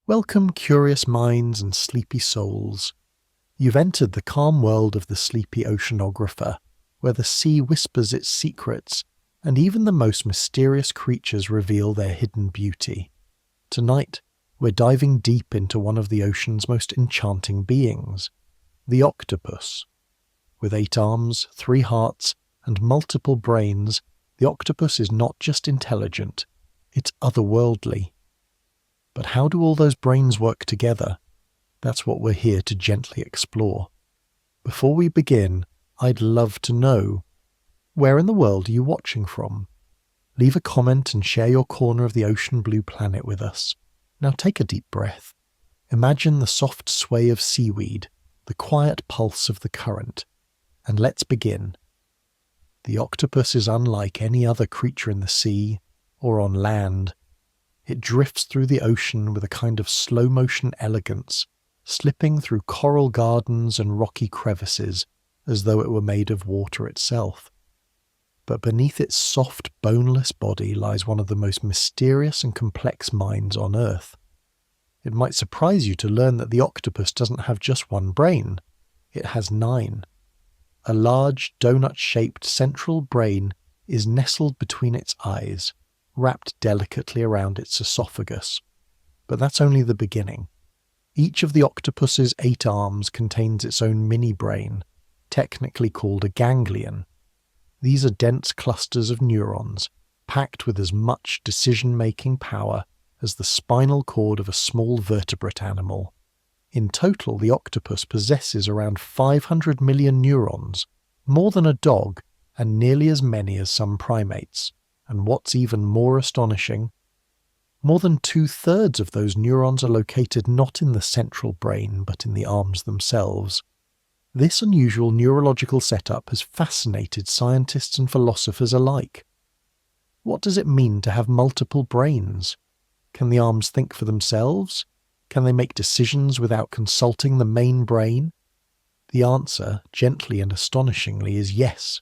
Welcome, curious minds and sleepy souls. You've entered the calm world of the Sleepy Oceanographer, where the sea whispers its secrets, and even the most mysterious creatures reveal their hidden beauty. Tonight, we're diving deep into one of the ocean's most enchanting beings, the octopus. With 8 arms, 3 hearts, and multiple brains, the octopus is not just intelligent, it's otherworldly. But how do all those brains work together? That's what we're here to gently explore. Before we begin, I'd love to know, where in the world are you watching from? Leave a comment and share your corner of the ocean blue planet with us. Now take a deep breath. Imagine the soft sway of seaweed, the quiet pulse of the current, and let's begin. The octopus is unlike any other creature in the sea or on land. It drifts through the ocean with a kind of slow-motion elegance, slipping through coral gardens and rocky crevices as though it were made of water itself. But beneath its soft, boneless body lies one of the most mysterious and complex minds on Earth. It might surprise you to learn that the octopus doesn't have just one brain. It has 9. A large, donut-shaped central brain is nestled between its eyes, wrapped delicately around its esophagus. But that's only the beginning. Each of the octopus's 8 arms contains its own mini-brain, technically called a ganglion. These are dense clusters of neurons, packed with as much decision-making power as the spinal cord of a small vertebrate animal. In total, the octopus possesses around 500 million neurons, more than a dog, and nearly as many as some primates. And what's even more astonishing, more than 2/3 of those neurons are located not in the central brain but in the arms themselves. This unusual neurological setup has fascinated scientists and philosophers alike. What does it mean to have multiple brains? Can the arms think for themselves? Can they make decisions without consulting the main brain? The answer, gently and astonishingly, is yes.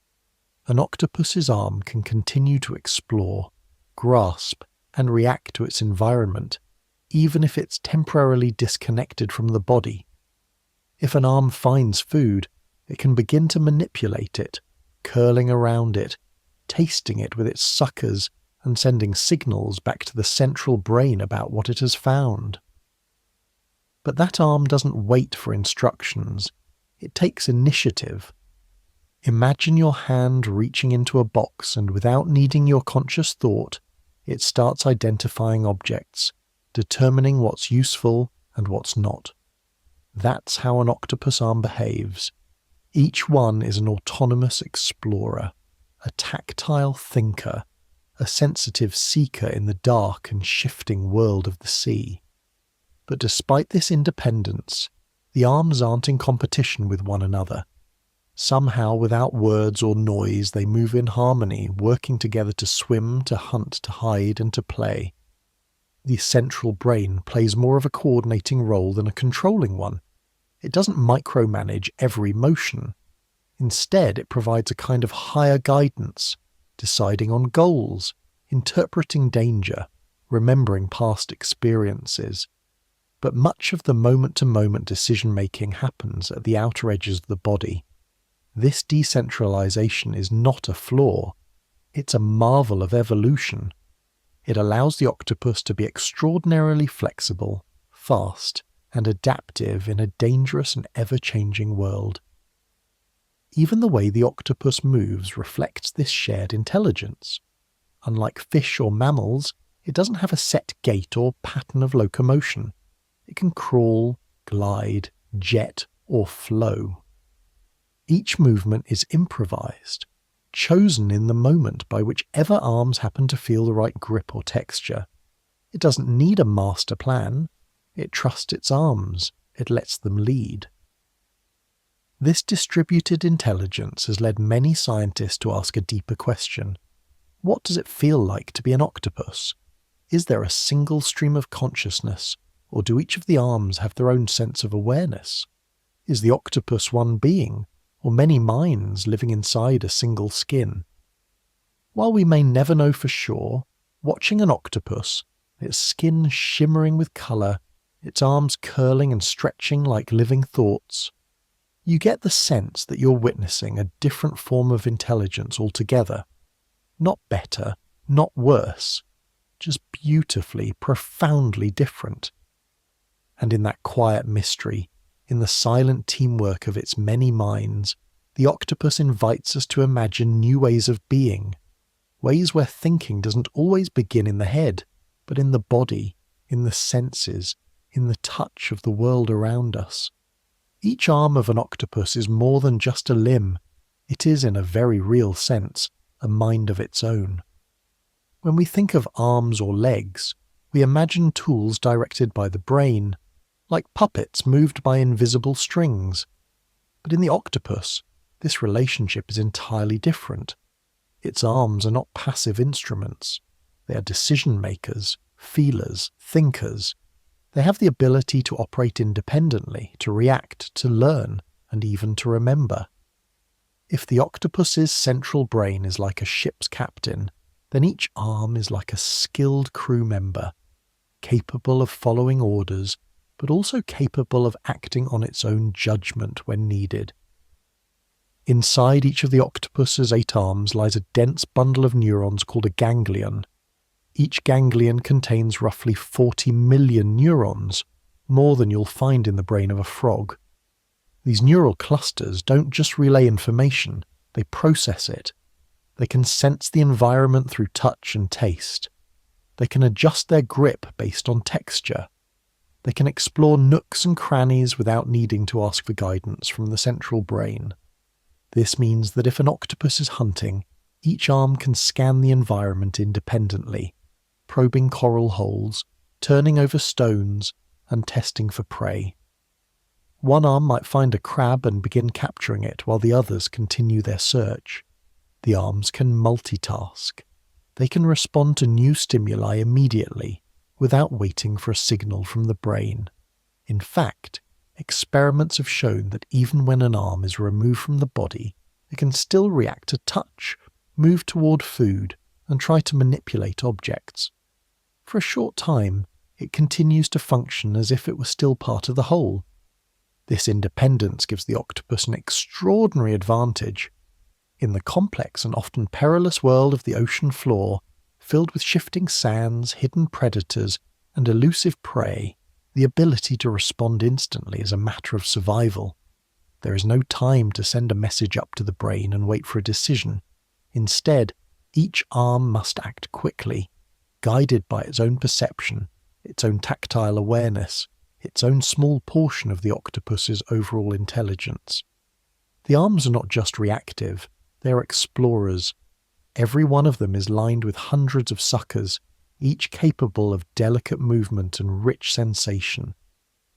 An octopus's arm can continue to explore, grasp, and react to its environment, even if it's temporarily disconnected from the body. If an arm finds food, it can begin to manipulate it, curling around it, tasting it with its suckers, and sending signals back to the central brain about what it has found. But that arm doesn't wait for instructions. It takes initiative. Imagine your hand reaching into a box and without needing your conscious thought, it starts identifying objects, determining what's useful and what's not. That's how an octopus arm behaves. Each one is an autonomous explorer, a tactile thinker, a sensitive seeker in the dark and shifting world of the sea. But despite this independence, the arms aren't in competition with one another. Somehow, without words or noise, they move in harmony, working together to swim, to hunt, to hide, and to play. The central brain plays more of a coordinating role than a controlling one. It doesn't micromanage every motion. Instead, it provides a kind of higher guidance, deciding on goals, interpreting danger, remembering past experiences. But much of the moment-to-moment decision-making happens at the outer edges of the body. This decentralization is not a flaw. It's a marvel of evolution. It allows the octopus to be extraordinarily flexible, fast, and adaptive in a dangerous and ever-changing world. Even the way the octopus moves reflects this shared intelligence. Unlike fish or mammals, it doesn't have a set gait or pattern of locomotion. It can crawl, glide, jet, or flow. Each movement is improvised, chosen in the moment by whichever arms happen to feel the right grip or texture. It doesn't need a master plan. It trusts its arms. It lets them lead. This distributed intelligence has led many scientists to ask a deeper question. What does it feel like to be an octopus? Is there a single stream of consciousness, or do each of the arms have their own sense of awareness? Is the octopus one being, or many minds living inside a single skin? While we may never know for sure, watching an octopus, its skin shimmering with colour, its arms curling and stretching like living thoughts. You get the sense that you're witnessing a different form of intelligence altogether. Not better, not worse, just beautifully, profoundly different. And in that quiet mystery, in the silent teamwork of its many minds, the octopus invites us to imagine new ways of being, ways where thinking doesn't always begin in the head, but in the body, in the senses, in the touch of the world around us. Each arm of an octopus is more than just a limb. It is, in a very real sense, a mind of its own. When we think of arms or legs, we imagine tools directed by the brain, like puppets moved by invisible strings. But in the octopus, this relationship is entirely different. Its arms are not passive instruments. They are decision makers, feelers, thinkers. They have the ability to operate independently, to react, to learn, and even to remember. If the octopus's central brain is like a ship's captain, then each arm is like a skilled crew member, capable of following orders, but also capable of acting on its own judgment when needed. Inside each of the octopus's 8 arms lies a dense bundle of neurons called a ganglion. Each ganglion contains roughly 40 million neurons, more than you'll find in the brain of a frog. These neural clusters don't just relay information, they process it. They can sense the environment through touch and taste. They can adjust their grip based on texture. They can explore nooks and crannies without needing to ask for guidance from the central brain. This means that if an octopus is hunting, each arm can scan the environment independently, probing coral holes, turning over stones, and testing for prey. One arm might find a crab and begin capturing it while the others continue their search. The arms can multitask. They can respond to new stimuli immediately, without waiting for a signal from the brain. In fact, experiments have shown that even when an arm is removed from the body, it can still react to touch, move toward food, and try to manipulate objects. For a short time, it continues to function as if it were still part of the whole. This independence gives the octopus an extraordinary advantage. In the complex and often perilous world of the ocean floor, filled with shifting sands, hidden predators, and elusive prey, the ability to respond instantly is a matter of survival. There is no time to send a message up to the brain and wait for a decision. Instead, each arm must act quickly, guided by its own perception, its own tactile awareness, its own small portion of the octopus's overall intelligence. The arms are not just reactive, they are explorers. Every one of them is lined with hundreds of suckers, each capable of delicate movement and rich sensation.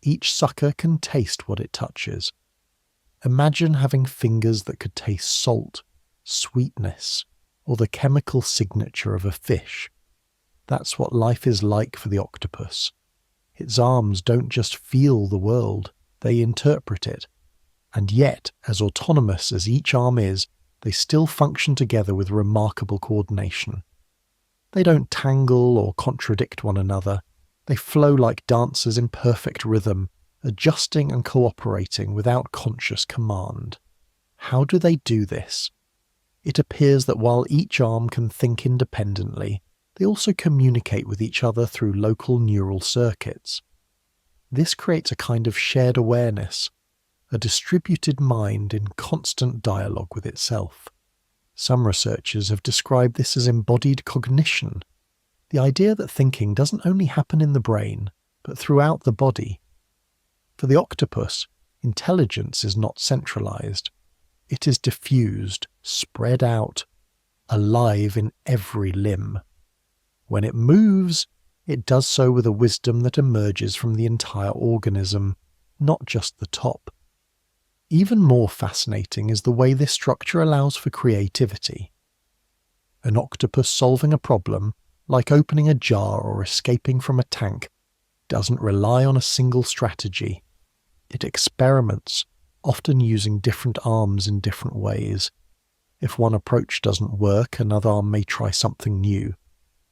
Each sucker can taste what it touches. Imagine having fingers that could taste salt, sweetness, or the chemical signature of a fish. That's what life is like for the octopus. Its arms don't just feel the world, they interpret it. And yet, as autonomous as each arm is, they still function together with remarkable coordination. They don't tangle or contradict one another. They flow like dancers in perfect rhythm, adjusting and cooperating without conscious command. How do they do this? It appears that while each arm can think independently, they also communicate with each other through local neural circuits. This creates a kind of shared awareness, a distributed mind in constant dialogue with itself. Some researchers have described this as embodied cognition, the idea that thinking doesn't only happen in the brain, but throughout the body. For the octopus, intelligence is not centralized. It is diffused, spread out, alive in every limb. When it moves, it does so with a wisdom that emerges from the entire organism, not just the top. Even more fascinating is the way this structure allows for creativity. An octopus solving a problem, like opening a jar or escaping from a tank, doesn't rely on a single strategy. It experiments, often using different arms in different ways. If one approach doesn't work, another arm may try something new.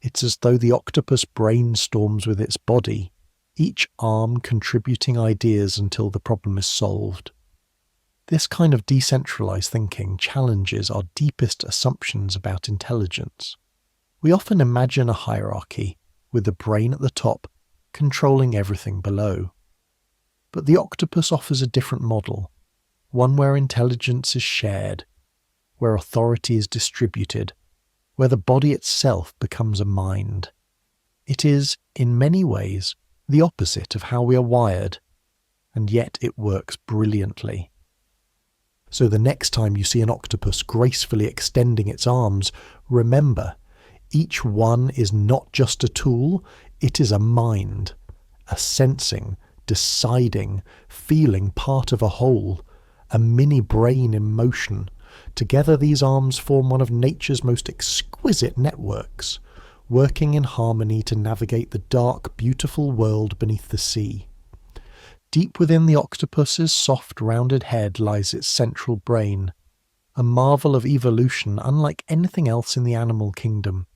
It's as though the octopus brainstorms with its body, each arm contributing ideas until the problem is solved. This kind of decentralized thinking challenges our deepest assumptions about intelligence. We often imagine a hierarchy, with the brain at the top, controlling everything below. But the octopus offers a different model, one where intelligence is shared, where authority is distributed, where the body itself becomes a mind. It is, in many ways, the opposite of how we are wired, and yet it works brilliantly. So the next time you see an octopus gracefully extending its arms, remember, each one is not just a tool, it is a mind, a sensing, deciding, feeling part of a whole, a mini brain in motion. Together these arms form one of nature's most exquisite networks, working in harmony to navigate the dark, beautiful world beneath the sea. Deep within the octopus's soft, rounded head lies its central brain, a marvel of evolution unlike anything else in the animal kingdom.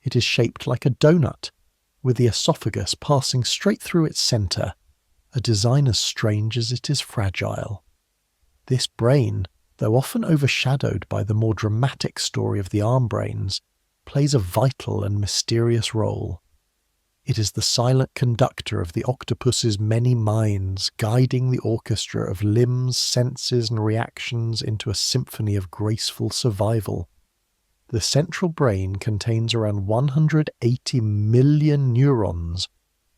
It is shaped like a donut, with the esophagus passing straight through its centre, a design as strange as it is fragile. This brain, though often overshadowed by the more dramatic story of the arm brains, plays a vital and mysterious role. It is the silent conductor of the octopus's many minds, guiding the orchestra of limbs, senses and reactions into a symphony of graceful survival. The central brain contains around 180 million neurons,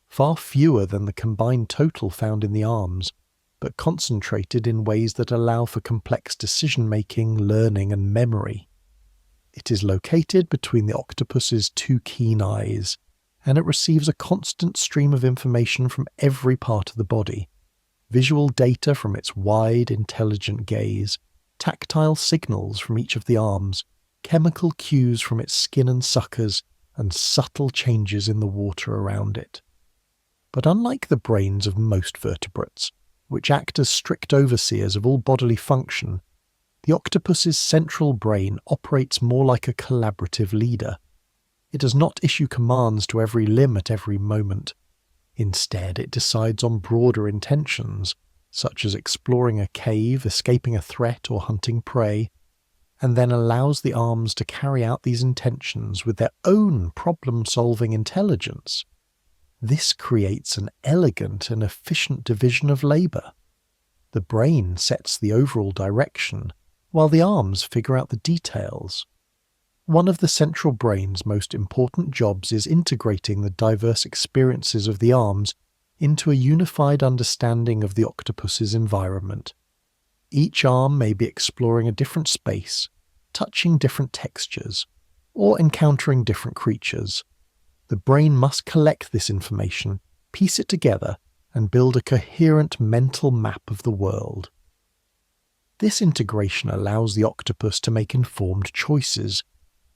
far fewer than the combined total found in the arms, but concentrated in ways that allow for complex decision-making, learning and memory. It is located between the octopus's two keen eyes, and it receives a constant stream of information from every part of the body. Visual data from its wide, intelligent gaze, tactile signals from each of the arms, chemical cues from its skin and suckers, and subtle changes in the water around it. But unlike the brains of most vertebrates, which act as strict overseers of all bodily function, the octopus's central brain operates more like a collaborative leader. It does not issue commands to every limb at every moment. Instead, it decides on broader intentions, such as exploring a cave, escaping a threat, or hunting prey, and then allows the arms to carry out these intentions with their own problem-solving intelligence. This creates an elegant and efficient division of labour. The brain sets the overall direction, while the arms figure out the details. One of the central brain's most important jobs is integrating the diverse experiences of the arms into a unified understanding of the octopus's environment. Each arm may be exploring a different space, touching different textures, or encountering different creatures. The brain must collect this information, piece it together, and build a coherent mental map of the world. This integration allows the octopus to make informed choices,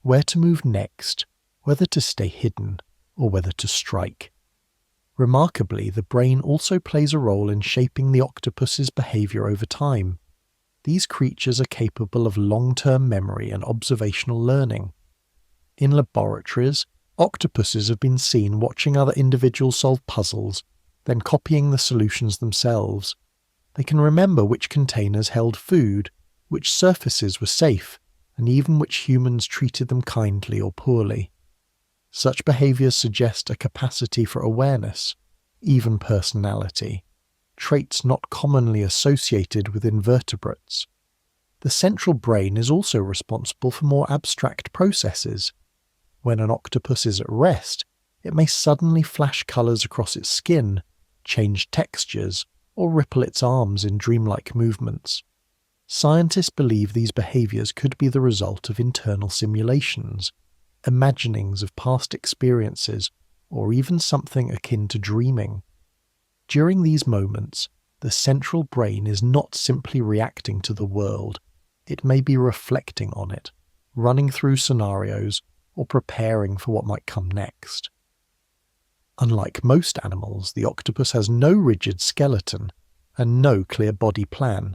where to move next, whether to stay hidden, or whether to strike. Remarkably, the brain also plays a role in shaping the octopus's behaviour over time. These creatures are capable of long-term memory and observational learning. In laboratories, octopuses have been seen watching other individuals solve puzzles, then copying the solutions themselves. They can remember which containers held food, which surfaces were safe, and even which humans treated them kindly or poorly. Such behaviours suggest a capacity for awareness, even personality, traits not commonly associated with invertebrates. The central brain is also responsible for more abstract processes. When an octopus is at rest, it may suddenly flash colours across its skin, change textures, or ripple its arms in dreamlike movements. Scientists believe these behaviours could be the result of internal simulations, imaginings of past experiences, or even something akin to dreaming. During these moments, the central brain is not simply reacting to the world, it may be reflecting on it, running through scenarios, or preparing for what might come next. Unlike most animals, the octopus has no rigid skeleton and no clear body plan.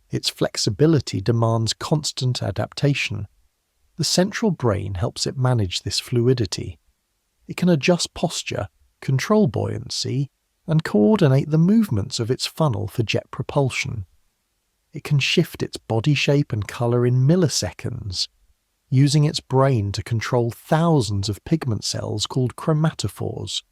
Its flexibility demands constant adaptation. The central brain helps it manage this fluidity. It can adjust posture, control buoyancy, and coordinate the movements of its funnel for jet propulsion. It can shift its body shape and colour in milliseconds, using its brain to control thousands of pigment cells called chromatophores.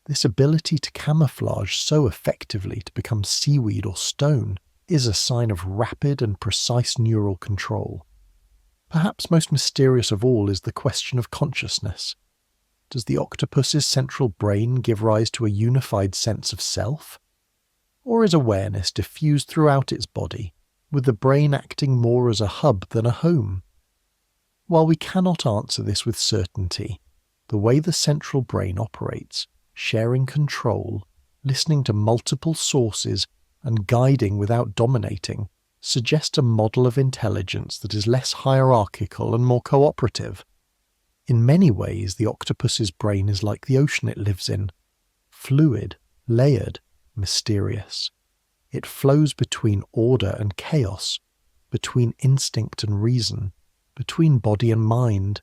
This ability to camouflage so effectively to become seaweed or stone is a sign of rapid and precise neural control. Perhaps most mysterious of all is the question of consciousness. Does the octopus's central brain give rise to a unified sense of self? Or is awareness diffused throughout its body, with the brain acting more as a hub than a home? While we cannot answer this with certainty, the way the central brain operates, sharing control, listening to multiple sources, and guiding without dominating, suggest a model of intelligence that is less hierarchical and more cooperative. In many ways, the octopus's brain is like the ocean it lives in, fluid, layered, mysterious. It flows between order and chaos, between instinct and reason, between body and mind.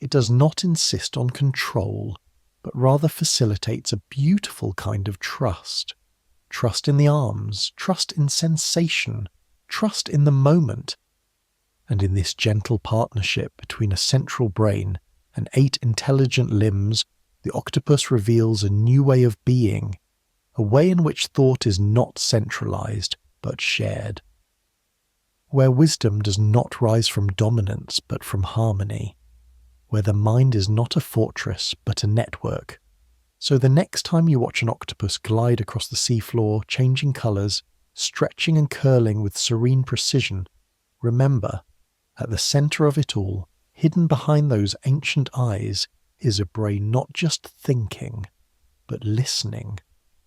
It does not insist on control, but rather facilitates a beautiful kind of trust. Trust in the arms, trust in sensation, trust in the moment. And in this gentle partnership between a central brain and 8 intelligent limbs, the octopus reveals a new way of being, a way in which thought is not centralized, but shared. Where wisdom does not rise from dominance, but from harmony. Where the mind is not a fortress, but a network. So the next time you watch an octopus glide across the seafloor, changing colours, stretching and curling with serene precision, remember, at the centre of it all, hidden behind those ancient eyes, is a brain not just thinking, but listening,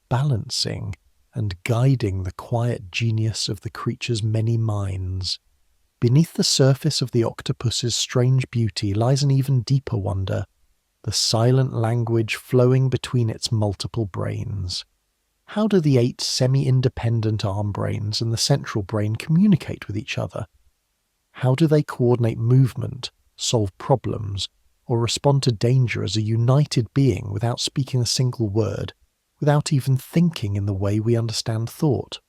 balancing, and guiding the quiet genius of the creature's many minds. Beneath the surface of the octopus's strange beauty lies an even deeper wonder, the silent language flowing between its multiple brains. How do the 8 semi-independent arm brains and the central brain communicate with each other? How do they coordinate movement, solve problems, or respond to danger as a united being without speaking a single word, without even thinking in the way we understand thought?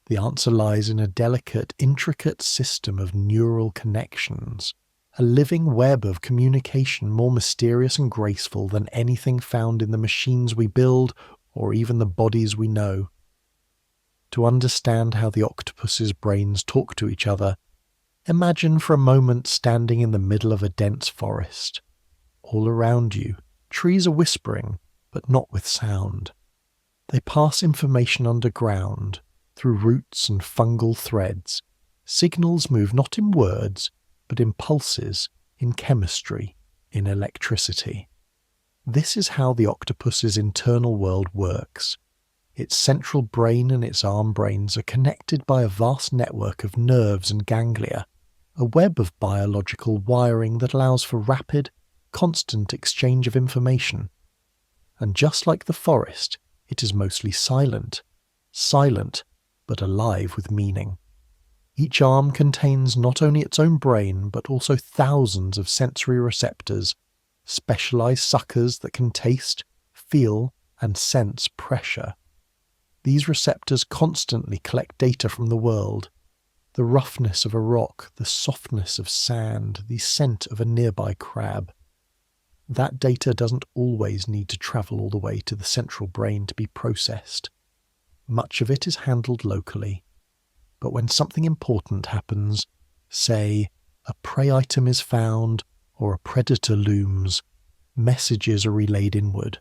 The answer lies in a delicate, intricate system of neural connections, a living web of communication more mysterious and graceful than anything found in the machines we build or even the bodies we know. To understand how the octopus's brains talk to each other, imagine for a moment standing in the middle of a dense forest. All around you, trees are whispering, but not with sound. They pass information underground, through roots and fungal threads. Signals move not in words, but in pulses, in chemistry, in electricity. This is how the octopus's internal world works. Its central brain and its arm brains are connected by a vast network of nerves and ganglia, a web of biological wiring that allows for rapid, constant exchange of information. And just like the forest, it is mostly silent, but alive with meaning. Each arm contains not only its own brain, but also thousands of sensory receptors, specialized suckers that can taste, feel, and sense pressure. These receptors constantly collect data from the world. The roughness of a rock, the softness of sand, the scent of a nearby crab. That data doesn't always need to travel all the way to the central brain to be processed. Much of it is handled locally. But when something important happens, say, a prey item is found or a predator looms, messages are relayed inward.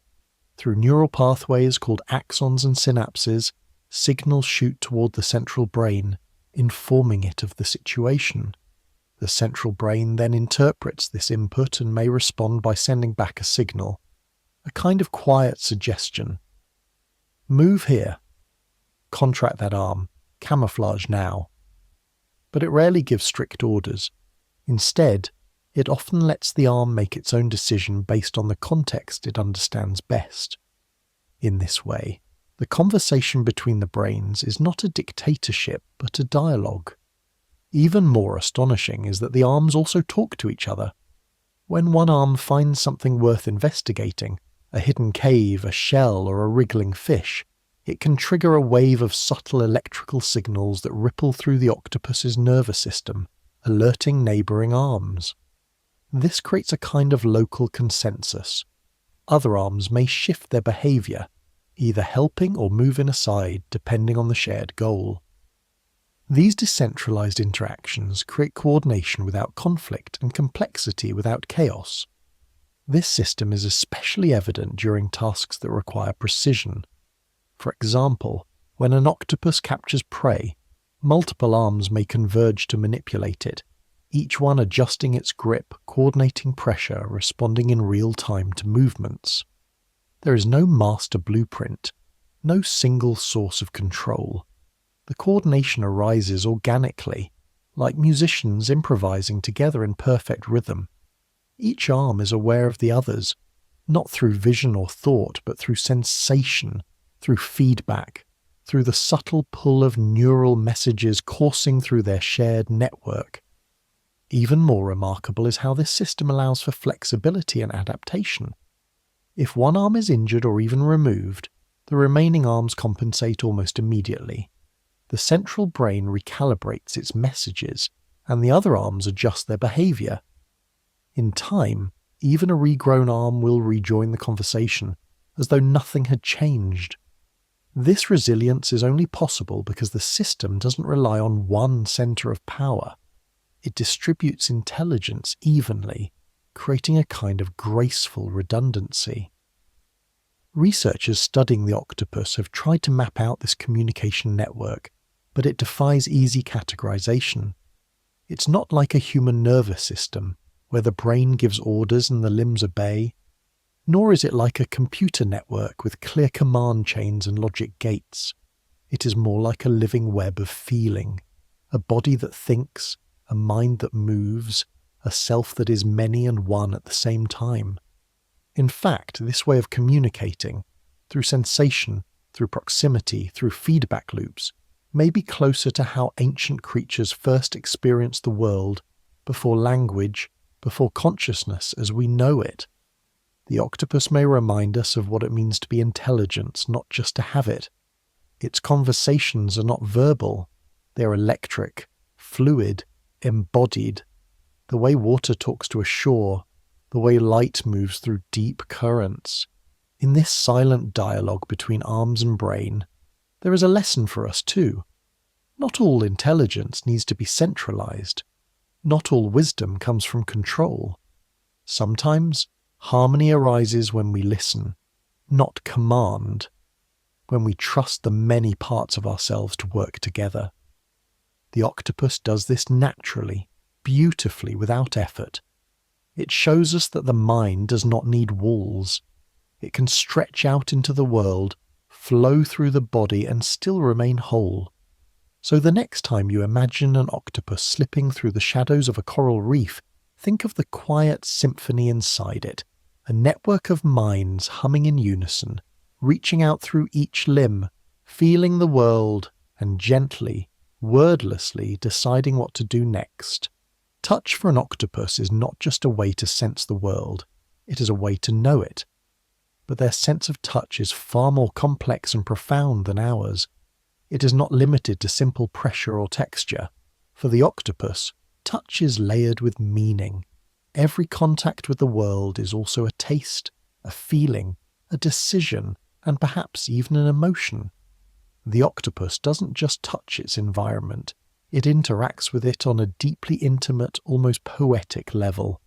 Through neural pathways called axons and synapses, signals shoot toward the central brain, informing it of the situation. The central brain then interprets this input and may respond by sending back a signal, a kind of quiet suggestion. Move here. Contract that arm. Camouflage now. But it rarely gives strict orders. Instead, it often lets the arm make its own decision based on the context it understands best. In this way, the conversation between the brains is not a dictatorship, but a dialogue. Even more astonishing is that the arms also talk to each other. When one arm finds something worth investigating, a hidden cave, a shell, or a wriggling fish, it can trigger a wave of subtle electrical signals that ripple through the octopus's nervous system, alerting neighbouring arms. This creates a kind of local consensus. Other arms may shift their behaviour, either helping or moving aside depending on the shared goal. These decentralised interactions create coordination without conflict and complexity without chaos. This system is especially evident during tasks that require precision. For example, when an octopus captures prey, multiple arms may converge to manipulate it, each one adjusting its grip, coordinating pressure, responding in real time to movements. There is no master blueprint, no single source of control. The coordination arises organically, like musicians improvising together in perfect rhythm. Each arm is aware of the others, not through vision or thought, but through sensation, through feedback, through the subtle pull of neural messages coursing through their shared network. Even more remarkable is how this system allows for flexibility and adaptation. If one arm is injured or even removed, the remaining arms compensate almost immediately. The central brain recalibrates its messages, and the other arms adjust their behaviour. In time, even a regrown arm will rejoin the conversation, as though nothing had changed. This resilience is only possible because the system doesn't rely on one centre of power. It distributes intelligence evenly, creating a kind of graceful redundancy. Researchers studying the octopus have tried to map out this communication network, but it defies easy categorization. It's not like a human nervous system, where the brain gives orders and the limbs obey, nor is it like a computer network with clear command chains and logic gates. It is more like a living web of feeling, a body that thinks, a mind that moves, a self that is many and one at the same time. In fact, this way of communicating, through sensation, through proximity, through feedback loops, may be closer to how ancient creatures first experienced the world, before language, before consciousness as we know it. The octopus may remind us of what it means to be intelligence, not just to have it. Its conversations are not verbal, they are electric, fluid, embodied. The way water talks to a shore, the way light moves through deep currents. In this silent dialogue between arms and brain, there is a lesson for us too. Not all intelligence needs to be centralized. Not all wisdom comes from control. Sometimes harmony arises when we listen, not command, when we trust the many parts of ourselves to work together. The octopus does this naturally, beautifully, without effort. It shows us that the mind does not need walls. It can stretch out into the world, flow through the body, and still remain whole. So the next time you imagine an octopus slipping through the shadows of a coral reef, think of the quiet symphony inside it, a network of minds humming in unison, reaching out through each limb, feeling the world, and gently, wordlessly deciding what to do next. Touch for an octopus is not just a way to sense the world, it is a way to know it. But their sense of touch is far more complex and profound than ours. It is not limited to simple pressure or texture. For the octopus, touch is layered with meaning. Every contact with the world is also a taste, a feeling, a decision, and perhaps even an emotion. The octopus doesn't just touch its environment, it interacts with it on a deeply intimate, almost poetic level.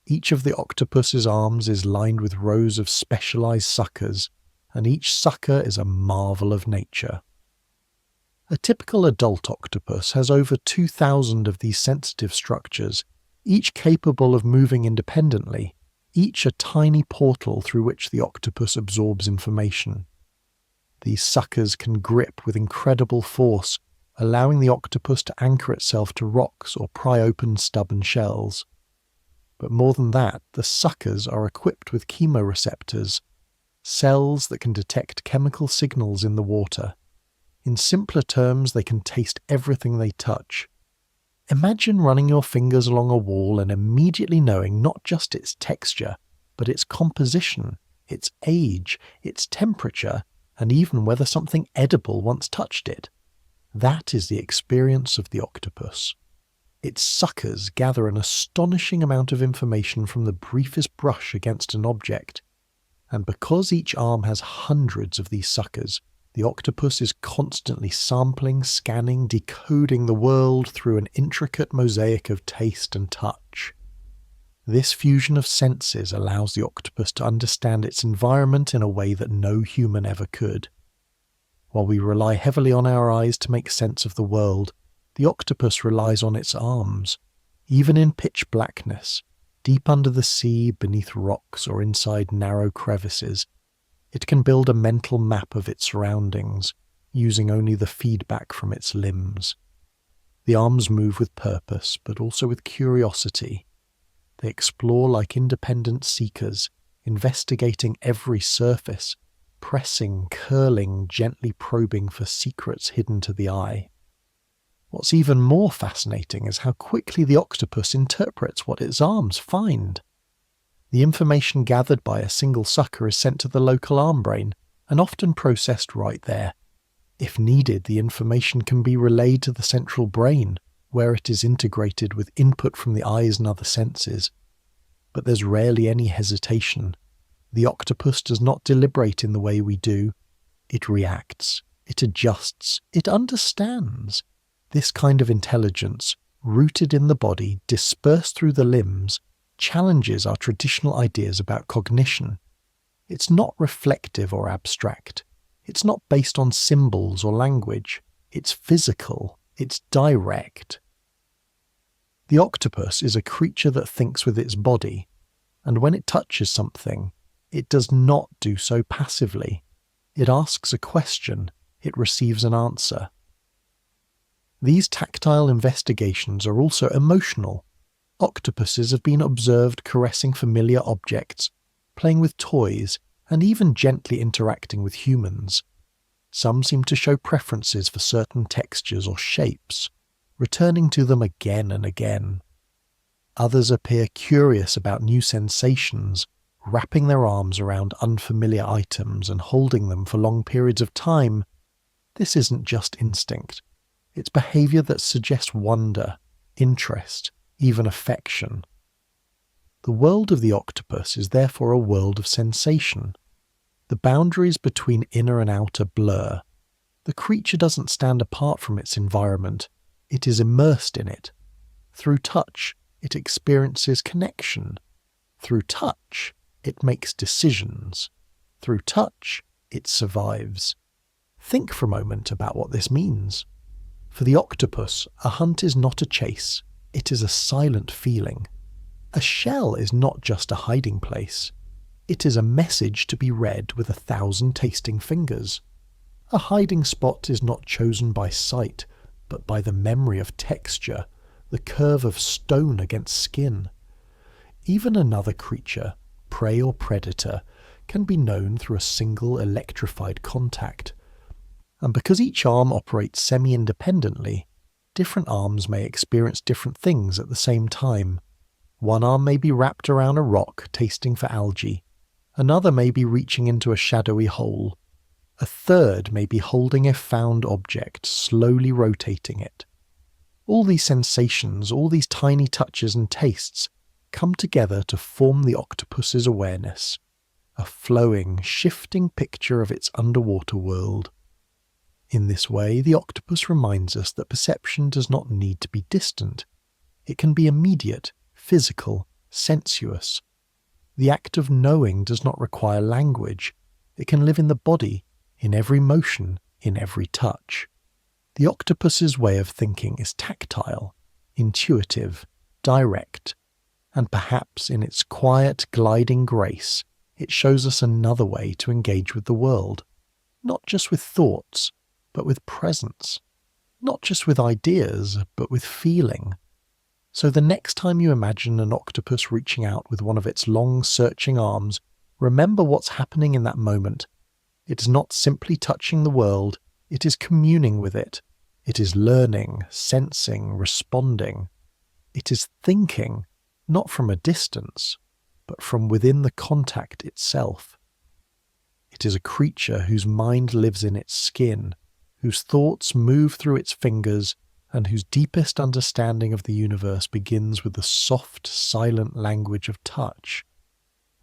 Each of the octopus's arms is lined with rows of specialized suckers, and each sucker is a marvel of nature. A typical adult octopus has over 2,000 of these sensitive structures, each capable of moving independently, each a tiny portal through which the octopus absorbs information. These suckers can grip with incredible force, allowing the octopus to anchor itself to rocks or pry open stubborn shells. But more than that, the suckers are equipped with chemoreceptors, cells that can detect chemical signals in the water. In simpler terms, they can taste everything they touch. Imagine running your fingers along a wall and immediately knowing not just its texture, but its composition, its age, its temperature, and even whether something edible once touched it. That is the experience of the octopus. Its suckers gather an astonishing amount of information from the briefest brush against an object. And because each arm has hundreds of these suckers, the octopus is constantly sampling, scanning, decoding the world through an intricate mosaic of taste and touch. This fusion of senses allows the octopus to understand its environment in a way that no human ever could. While we rely heavily on our eyes to make sense of the world, the octopus relies on its arms. Even in pitch blackness, deep under the sea, beneath rocks, or inside narrow crevices, it can build a mental map of its surroundings, using only the feedback from its limbs. The arms move with purpose, but also with curiosity. They explore like independent seekers, investigating every surface, pressing, curling, gently probing for secrets hidden to the eye. What's even more fascinating is how quickly the octopus interprets what its arms find. The information gathered by a single sucker is sent to the local arm brain, and often processed right there. If needed, the information can be relayed to the central brain, where it is integrated with input from the eyes and other senses. But there's rarely any hesitation. The octopus does not deliberate in the way we do. It reacts, it adjusts, it understands. This kind of intelligence, rooted in the body, dispersed through the limbs, challenges our traditional ideas about cognition. It's not reflective or abstract. It's not based on symbols or language. It's physical. It's direct. The octopus is a creature that thinks with its body, and when it touches something, it does not do so passively. It asks a question. It receives an answer. These tactile investigations are also emotional. Octopuses have been observed caressing familiar objects, playing with toys, and even gently interacting with humans. Some seem to show preferences for certain textures or shapes, returning to them again and again. Others appear curious about new sensations, wrapping their arms around unfamiliar items and holding them for long periods of time. This isn't just instinct. It's behavior that suggests wonder, interest, even affection. The world of the octopus is therefore a world of sensation. The boundaries between inner and outer blur. The creature doesn't stand apart from its environment. It is immersed in it. Through touch, it experiences connection. Through touch, it makes decisions. Through touch, it survives. Think for a moment about what this means. For the octopus, a hunt is not a chase, it is a silent feeling. A shell is not just a hiding place. It is a message to be read with 1,000 tasting fingers. A hiding spot is not chosen by sight, but by the memory of texture, the curve of stone against skin. Even another creature, prey or predator, can be known through a single electrified contact. And because each arm operates semi-independently, different arms may experience different things at the same time. One arm may be wrapped around a rock, tasting for algae. Another may be reaching into a shadowy hole. A third may be holding a found object, slowly rotating it. All these sensations, all these tiny touches and tastes, come together to form the octopus's awareness, a flowing, shifting picture of its underwater world. In this way, the octopus reminds us that perception does not need to be distant. It can be immediate, physical, sensuous. The act of knowing does not require language. It can live in the body, in every motion, in every touch. The octopus's way of thinking is tactile, intuitive, direct, and perhaps in its quiet, gliding grace, it shows us another way to engage with the world, not just with thoughts, but with presence, not just with ideas, but with feeling. So the next time you imagine an octopus reaching out with one of its long, searching arms, remember what's happening in that moment. It is not simply touching the world, it is communing with it. It is learning, sensing, responding. It is thinking, not from a distance, but from within the contact itself. It is a creature whose mind lives in its skin, whose thoughts move through its fingers, and whose deepest understanding of the universe begins with the soft, silent language of touch.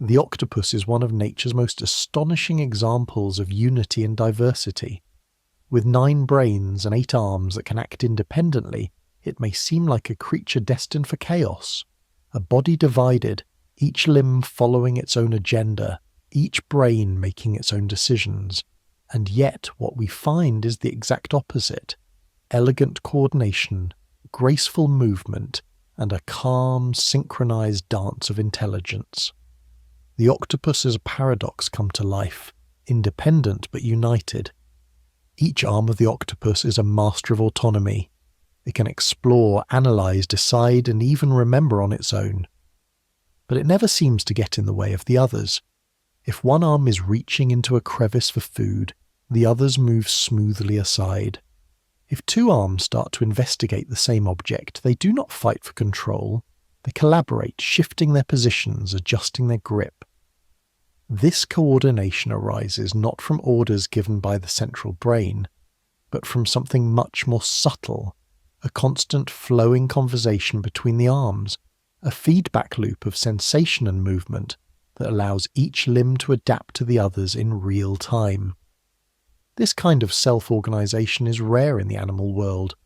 The octopus is one of nature's most astonishing examples of unity and diversity. With 9 brains and 8 arms that can act independently, it may seem like a creature destined for chaos. A body divided, each limb following its own agenda, each brain making its own decisions. And yet what we find is the exact opposite: elegant coordination, graceful movement, and a calm, synchronized dance of intelligence. The octopus is a paradox come to life, independent but united. Each arm of the octopus is a master of autonomy. It can explore, analyze, decide, and even remember on its own. But it never seems to get in the way of the others. If one arm is reaching into a crevice for food, the others move smoothly aside. If 2 arms start to investigate the same object, they do not fight for control. They collaborate, shifting their positions, adjusting their grip. This coordination arises not from orders given by the central brain, but from something much more subtle, a constant flowing conversation between the arms, a feedback loop of sensation and movement that allows each limb to adapt to the others in real time. This kind of self-organization is rare in the animal world.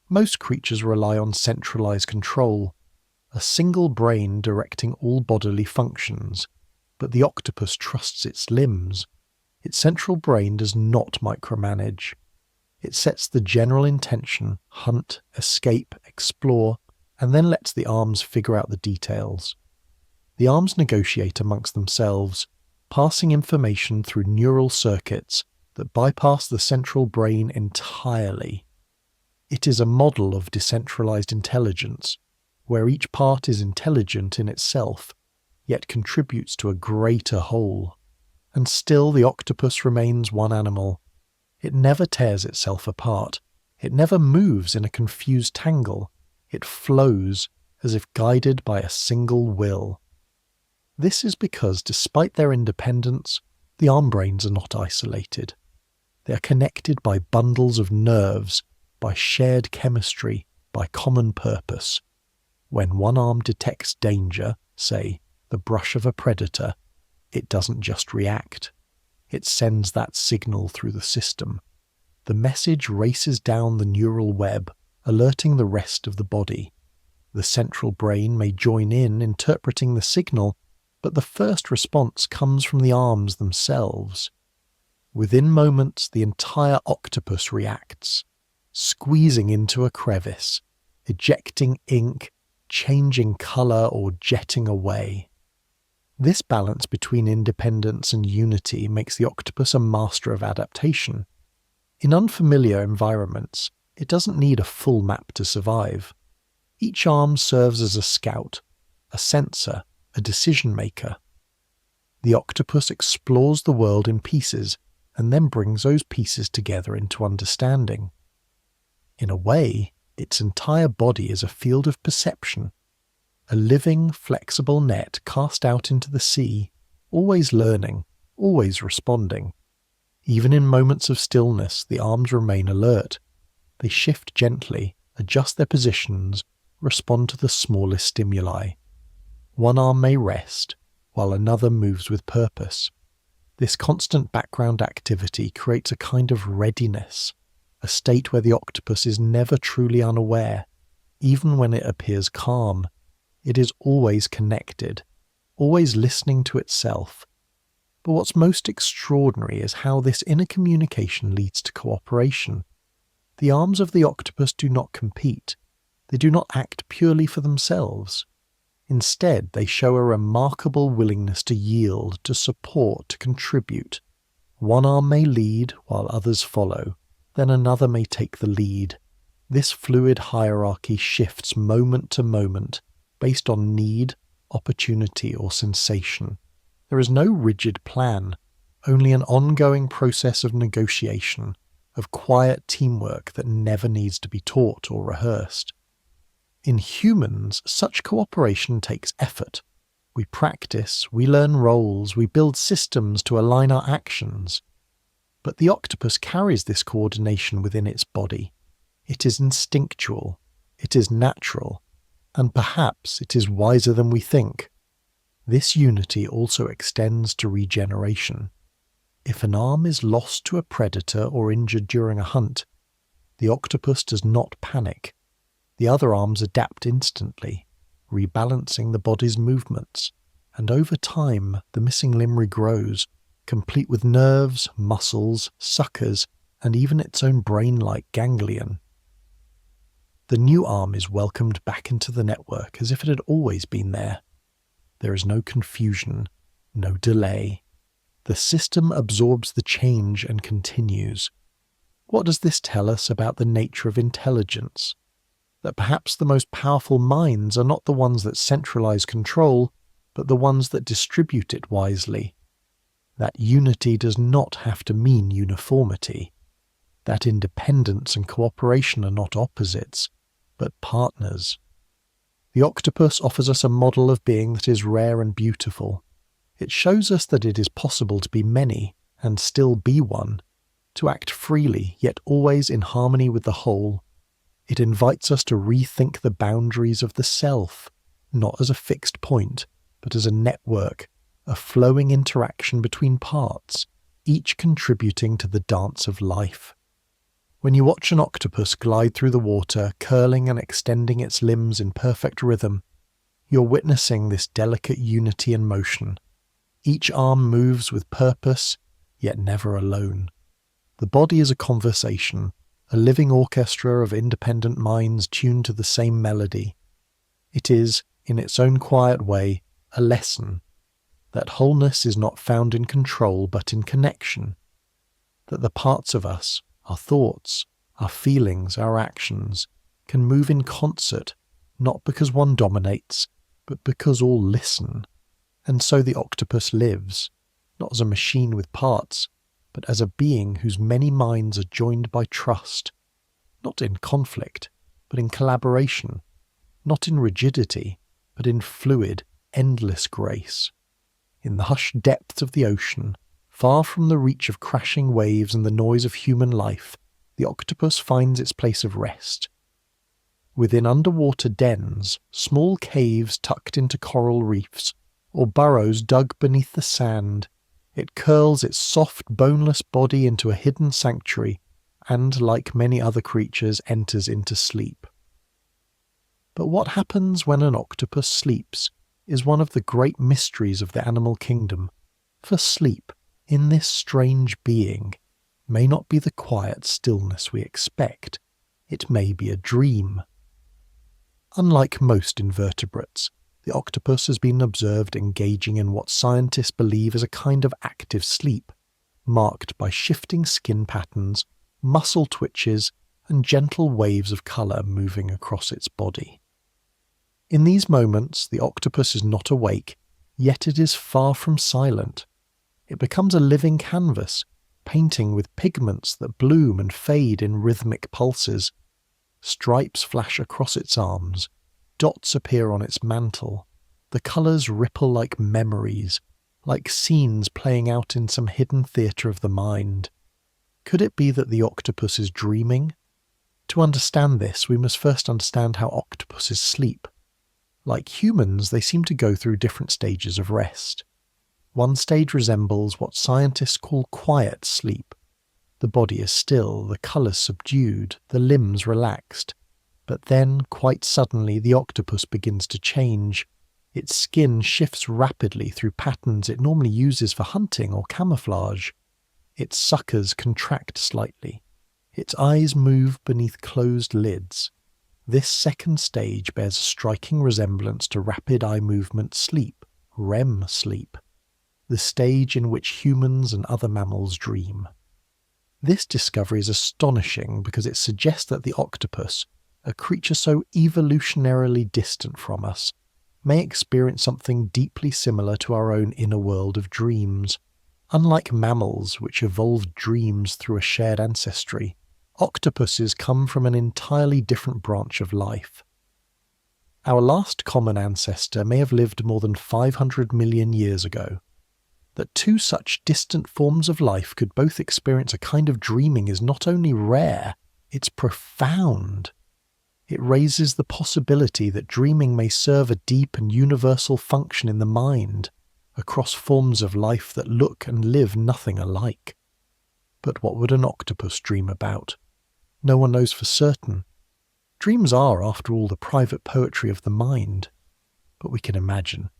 Most creatures rely on centralized control, a single brain directing all bodily functions. But the octopus trusts its limbs. Its central brain does not micromanage. It sets the general intention: hunt, escape, explore, and then lets the arms figure out the details. The arms negotiate amongst themselves, passing information through neural circuits that bypass the central brain entirely. It is a model of decentralized intelligence, where each part is intelligent in itself, yet contributes to a greater whole. And still the octopus remains one animal. It never tears itself apart. It never moves in a confused tangle. It flows as if guided by a single will. This is because, despite their independence, the arm brains are not isolated. They are connected by bundles of nerves, by shared chemistry, by common purpose. When one arm detects danger, say, the brush of a predator, it doesn't just react. It sends that signal through the system. The message races down the neural web, alerting the rest of the body. The central brain may join in interpreting the signal, but the first response comes from the arms themselves. Within moments, the entire octopus reacts, squeezing into a crevice, ejecting ink, changing color, or jetting away. This balance between independence and unity makes the octopus a master of adaptation. In unfamiliar environments, it doesn't need a full map to survive. Each arm serves as a scout, a sensor, a decision maker. The octopus explores the world in pieces and then brings those pieces together into understanding. In a way, its entire body is a field of perception, a living, flexible net cast out into the sea, always learning, always responding. Even in moments of stillness, the arms remain alert. They shift gently, adjust their positions, respond to the smallest stimuli. One arm may rest, while another moves with purpose. This constant background activity creates a kind of readiness, a state where the octopus is never truly unaware. Even when it appears calm, it is always connected, always listening to itself. But what's most extraordinary is how this inner communication leads to cooperation. The arms of the octopus do not compete. They do not act purely for themselves. Instead, they show a remarkable willingness to yield, to support, to contribute. One arm may lead while others follow, then another may take the lead. This fluid hierarchy shifts moment to moment, based on need, opportunity, or sensation. There is no rigid plan, only an ongoing process of negotiation, of quiet teamwork that never needs to be taught or rehearsed. In humans, such cooperation takes effort. We practice, we learn roles, we build systems to align our actions. But the octopus carries this coordination within its body. It is instinctual, it is natural, and perhaps it is wiser than we think. This unity also extends to regeneration. If an arm is lost to a predator or injured during a hunt, the octopus does not panic. The other arms adapt instantly, rebalancing the body's movements, and over time the missing limb regrows, complete with nerves, muscles, suckers, and even its own brain-like ganglion. The new arm is welcomed back into the network as if it had always been there. There is no confusion, no delay. The system absorbs the change and continues. What does this tell us about the nature of intelligence? That perhaps the most powerful minds are not the ones that centralize control, but the ones that distribute it wisely. That unity does not have to mean uniformity. That independence and cooperation are not opposites, but partners. The octopus offers us a model of being that is rare and beautiful. It shows us that it is possible to be many and still be one, to act freely yet always in harmony with the whole. It invites us to rethink the boundaries of the self, not as a fixed point, but as a network, a flowing interaction between parts, each contributing to the dance of life. When you watch an octopus glide through the water, curling and extending its limbs in perfect rhythm, you're witnessing this delicate unity and motion. Each arm moves with purpose, yet never alone. The body is a conversation, a living orchestra of independent minds tuned to the same melody. It is, in its own quiet way, a lesson. That wholeness is not found in control but in connection. That the parts of us, our thoughts, our feelings, our actions, can move in concert, not because one dominates, but because all listen. And so the octopus lives, not as a machine with parts, but as a being whose many minds are joined by trust, not in conflict, but in collaboration, not in rigidity, but in fluid, endless grace. In the hushed depths of the ocean, far from the reach of crashing waves and the noise of human life, the octopus finds its place of rest. Within underwater dens, small caves tucked into coral reefs, or burrows dug beneath the sand, it curls its soft, boneless body into a hidden sanctuary and, like many other creatures, enters into sleep. But what happens when an octopus sleeps is one of the great mysteries of the animal kingdom, for sleep, in this strange being, may not be the quiet stillness we expect. It may be a dream. Unlike most invertebrates, the octopus has been observed engaging in what scientists believe is a kind of active sleep, marked by shifting skin patterns, muscle twitches, and gentle waves of colour moving across its body. In these moments, the octopus is not awake, yet it is far from silent. It becomes a living canvas, painting with pigments that bloom and fade in rhythmic pulses. Stripes flash across its arms, dots appear on its mantle. The colours ripple like memories, like scenes playing out in some hidden theatre of the mind. Could it be that the octopus is dreaming? To understand this, we must first understand how octopuses sleep. Like humans, they seem to go through different stages of rest. One stage resembles what scientists call quiet sleep. The body is still, the colours subdued, the limbs relaxed. But then, quite suddenly, the octopus begins to change. Its skin shifts rapidly through patterns it normally uses for hunting or camouflage. Its suckers contract slightly. Its eyes move beneath closed lids. This second stage bears a striking resemblance to rapid eye movement sleep, REM sleep, the stage in which humans and other mammals dream. This discovery is astonishing because it suggests that the octopus, a creature so evolutionarily distant from us, may experience something deeply similar to our own inner world of dreams. Unlike mammals, which evolved dreams through a shared ancestry, octopuses come from an entirely different branch of life. Our last common ancestor may have lived more than 500 million years ago. That two such distant forms of life could both experience a kind of dreaming is not only rare, it's profound. It raises the possibility that dreaming may serve a deep and universal function in the mind, across forms of life that look and live nothing alike. But what would an octopus dream about? No one knows for certain. Dreams are, after all, the private poetry of the mind. But we can imagine.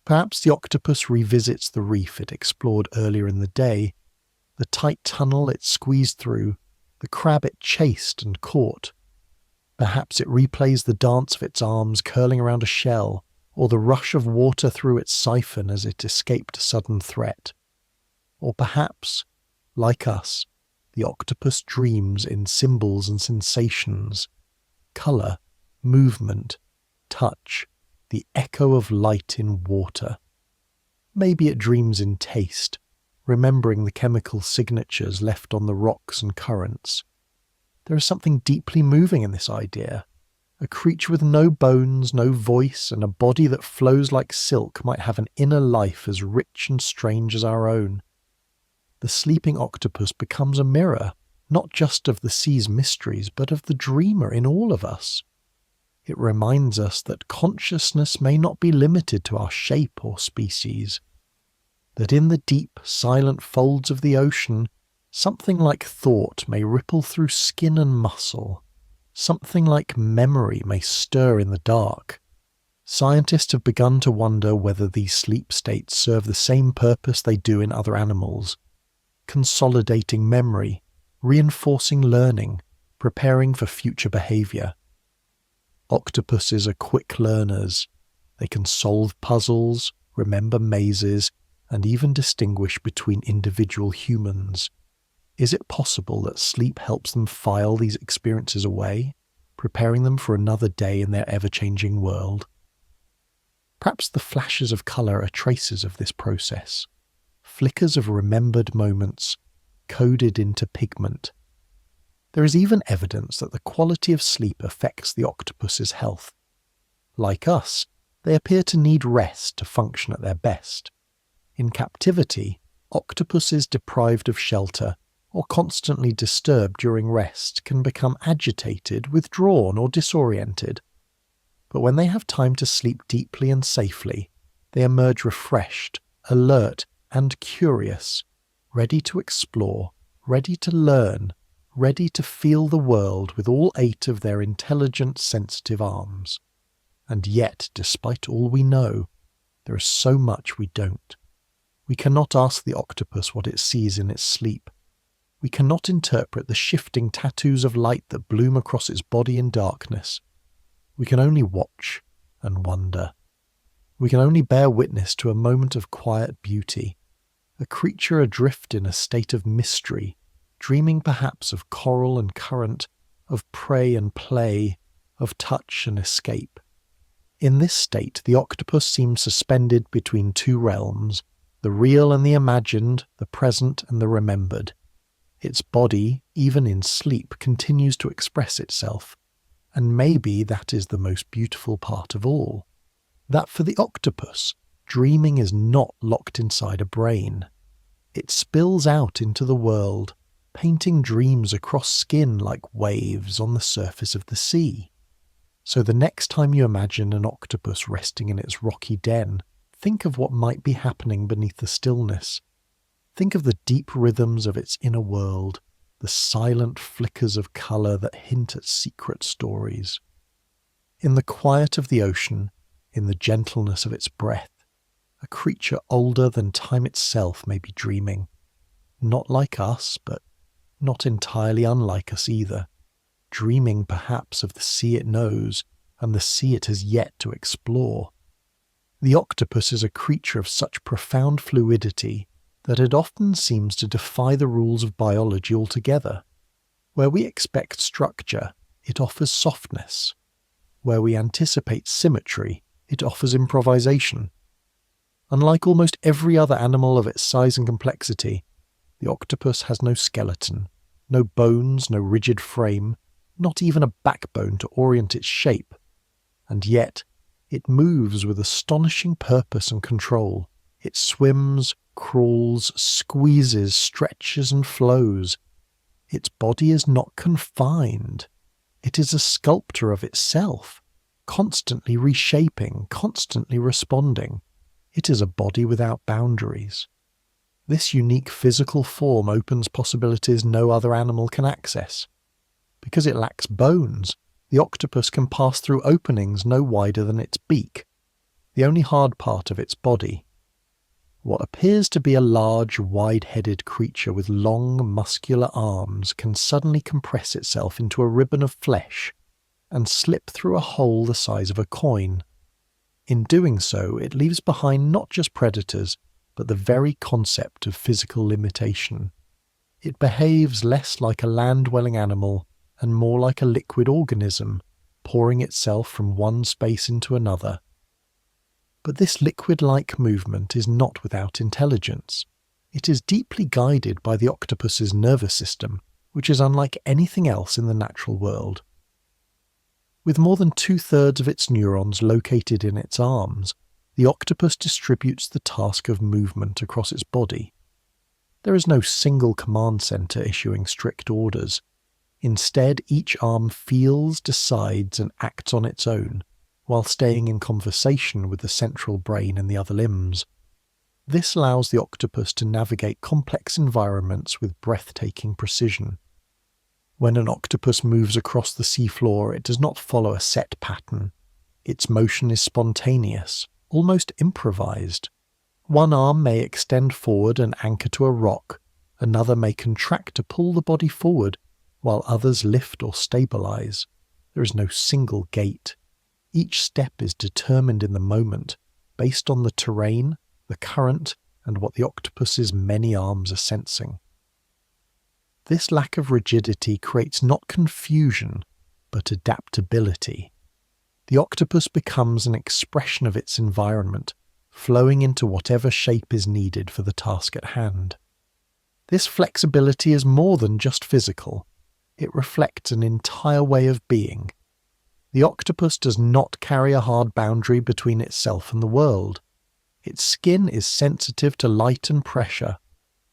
Perhaps the octopus revisits the reef it explored earlier in the day, the tight tunnel it squeezed through, the crab it chased and caught. Perhaps it replays the dance of its arms curling around a shell, or the rush of water through its siphon as it escaped a sudden threat. Or perhaps, like us, the octopus dreams in symbols and sensations, colour, movement, touch, the echo of light in water. Maybe it dreams in taste, remembering the chemical signatures left on the rocks and currents. There is something deeply moving in this idea. A creature with no bones, no voice, and a body that flows like silk might have an inner life as rich and strange as our own. The sleeping octopus becomes a mirror, not just of the sea's mysteries, but of the dreamer in all of us. It reminds us that consciousness may not be limited to our shape or species, that in the deep, silent folds of the ocean, something like thought may ripple through skin and muscle, something like memory may stir in the dark. Scientists have begun to wonder whether these sleep states serve the same purpose they do in other animals, consolidating memory, reinforcing learning, preparing for future behaviour. Octopuses are quick learners. They can solve puzzles, remember mazes, and even distinguish between individual humans. Is it possible that sleep helps them file these experiences away, preparing them for another day in their ever-changing world? Perhaps the flashes of colour are traces of this process, flickers of remembered moments, coded into pigment. There is even evidence that the quality of sleep affects the octopus's health. Like us, they appear to need rest to function at their best. In captivity, octopuses deprived of shelter or constantly disturbed during rest can become agitated, withdrawn, or disoriented. But when they have time to sleep deeply and safely, they emerge refreshed, alert, and curious, ready to explore, ready to learn, ready to feel the world with all 8 of their intelligent, sensitive arms. And yet, despite all we know, there is so much we don't. We cannot ask the octopus what it sees in its sleep. We cannot interpret the shifting tattoos of light that bloom across its body in darkness. We can only watch and wonder. We can only bear witness to a moment of quiet beauty, a creature adrift in a state of mystery, dreaming perhaps of coral and current, of prey and play, of touch and escape. In this state, the octopus seems suspended between 2 realms, the real and the imagined, the present and the remembered. Its body, even in sleep, continues to express itself, and maybe that is the most beautiful part of all. That for the octopus, dreaming is not locked inside a brain. It spills out into the world, painting dreams across skin like waves on the surface of the sea. So the next time you imagine an octopus resting in its rocky den, think of what might be happening beneath the stillness. Think of the deep rhythms of its inner world, the silent flickers of colour that hint at secret stories. In the quiet of the ocean, in the gentleness of its breath, a creature older than time itself may be dreaming. Not like us, but not entirely unlike us either. Dreaming perhaps of the sea it knows and the sea it has yet to explore. The octopus is a creature of such profound fluidity that it often seems to defy the rules of biology altogether. Where we expect structure, it offers softness. Where we anticipate symmetry, it offers improvisation. Unlike almost every other animal of its size and complexity, the octopus has no skeleton, no bones, no rigid frame, not even a backbone to orient its shape. and yet it moves with astonishing purpose and control. It swims, crawls, squeezes, stretches and flows. Its body is not confined. It is a sculptor of itself, constantly reshaping, constantly responding. It is a body without boundaries. This unique physical form opens possibilities no other animal can access. Because it lacks bones, the octopus can pass through openings no wider than its beak, the only hard part of its body. What appears to be a large, wide-headed creature with long, muscular arms can suddenly compress itself into a ribbon of flesh and slip through a hole the size of a coin. In doing so, it leaves behind not just predators, but the very concept of physical limitation. It behaves less like a land-dwelling animal and more like a liquid organism, pouring itself from one space into another. But this liquid-like movement is not without intelligence. It is deeply guided by the octopus's nervous system, which is unlike anything else in the natural world. With more than 2/3 of its neurons located in its arms, the octopus distributes the task of movement across its body. There is no single command center issuing strict orders. Instead, each arm feels, decides, and acts on its own, while staying in conversation with the central brain and the other limbs. This allows the octopus to navigate complex environments with breathtaking precision. When an octopus moves across the seafloor, it does not follow a set pattern. Its motion is spontaneous, almost improvised. One arm may extend forward and anchor to a rock, another may contract to pull the body forward, while others lift or stabilize. There is no single gait. Each step is determined in the moment, based on the terrain, the current, and what the octopus's many arms are sensing. This lack of rigidity creates not confusion, but adaptability. The octopus becomes an expression of its environment, flowing into whatever shape is needed for the task at hand. This flexibility is more than just physical. It reflects an entire way of being. The octopus does not carry a hard boundary between itself and the world. Its skin is sensitive to light and pressure.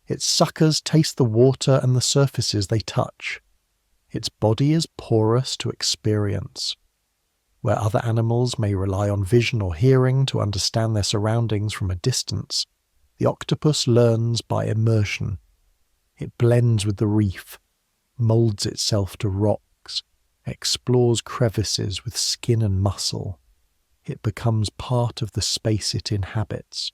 Its suckers taste the water and the surfaces they touch. Its body is porous to experience. Where other animals may rely on vision or hearing to understand their surroundings from a distance, the octopus learns by immersion. It blends with the reef, molds itself to rocks, explores crevices with skin and muscle. It becomes part of the space it inhabits.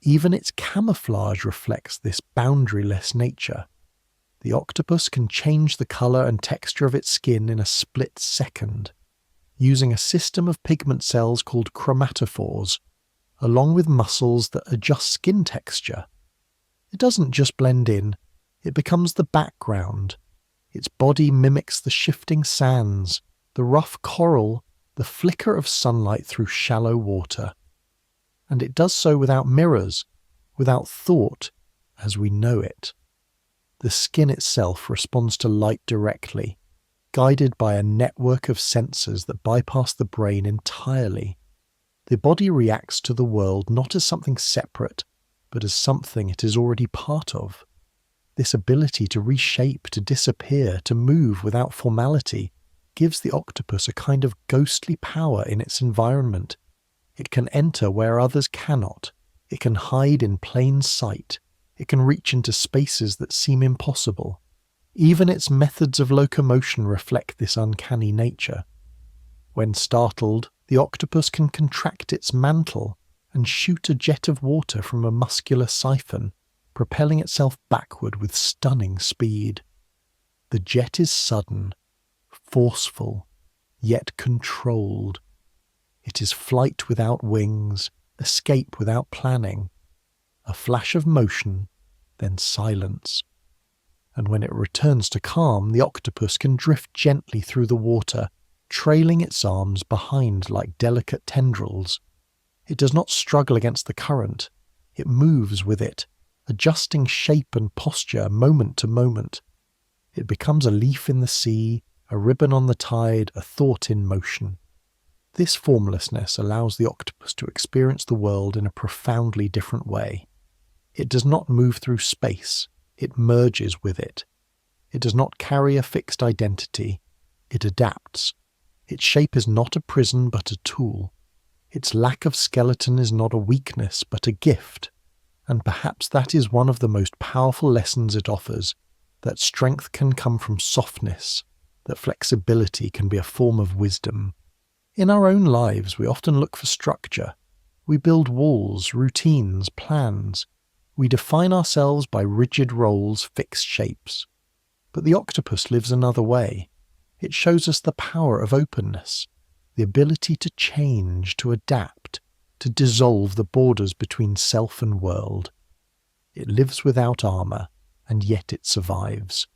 Even its camouflage reflects this boundaryless nature. The octopus can change the colour and texture of its skin in a split second, using a system of pigment cells called chromatophores, along with muscles that adjust skin texture. It doesn't just blend in, it becomes the background. Its body mimics the shifting sands, the rough coral, the flicker of sunlight through shallow water. And it does so without mirrors, without thought, as we know it. The skin itself responds to light directly, guided by a network of sensors that bypass the brain entirely. The body reacts to the world not as something separate, but as something it is already part of. This ability to reshape, to disappear, to move without formality, gives the octopus a kind of ghostly power in its environment. It can enter where others cannot. It can hide in plain sight. It can reach into spaces that seem impossible. Even its methods of locomotion reflect this uncanny nature. When startled, the octopus can contract its mantle and shoot a jet of water from a muscular siphon, propelling itself backward with stunning speed. The jet is sudden, forceful, yet controlled. It is flight without wings, escape without planning. A flash of motion, then silence. And when it returns to calm, the octopus can drift gently through the water, trailing its arms behind like delicate tendrils. It does not struggle against the current. It moves with it, adjusting shape and posture moment to moment. It becomes a leaf in the sea, a ribbon on the tide, a thought in motion. This formlessness allows the octopus to experience the world in a profoundly different way. It does not move through space, it merges with it. It does not carry a fixed identity, it adapts. Its shape is not a prison but a tool. Its lack of skeleton is not a weakness but a gift. And perhaps that is one of the most powerful lessons it offers, that strength can come from softness, that flexibility can be a form of wisdom. In our own lives, we often look for structure. We build walls, routines, plans. We define ourselves by rigid roles, fixed shapes. But the octopus lives another way. It shows us the power of openness, the ability to change, to adapt, to dissolve the borders between self and world. It lives without armor, and yet it survives.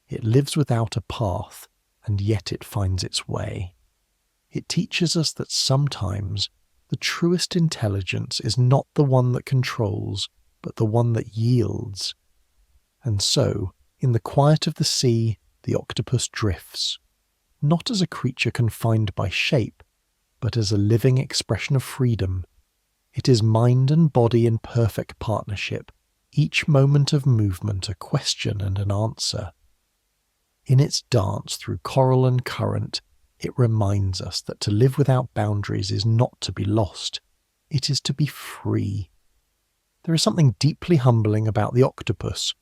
It lives without a path, and yet it finds its way. It teaches us that sometimes the truest intelligence is not the one that controls, but the one that yields. And so, in the quiet of the sea, the octopus drifts, not as a creature confined by shape, but as a living expression of freedom. It is mind and body in perfect partnership, each moment of movement a question and an answer. In its dance through coral and current, it reminds us that to live without boundaries is not to be lost, it is to be free. There is something deeply humbling about the octopus,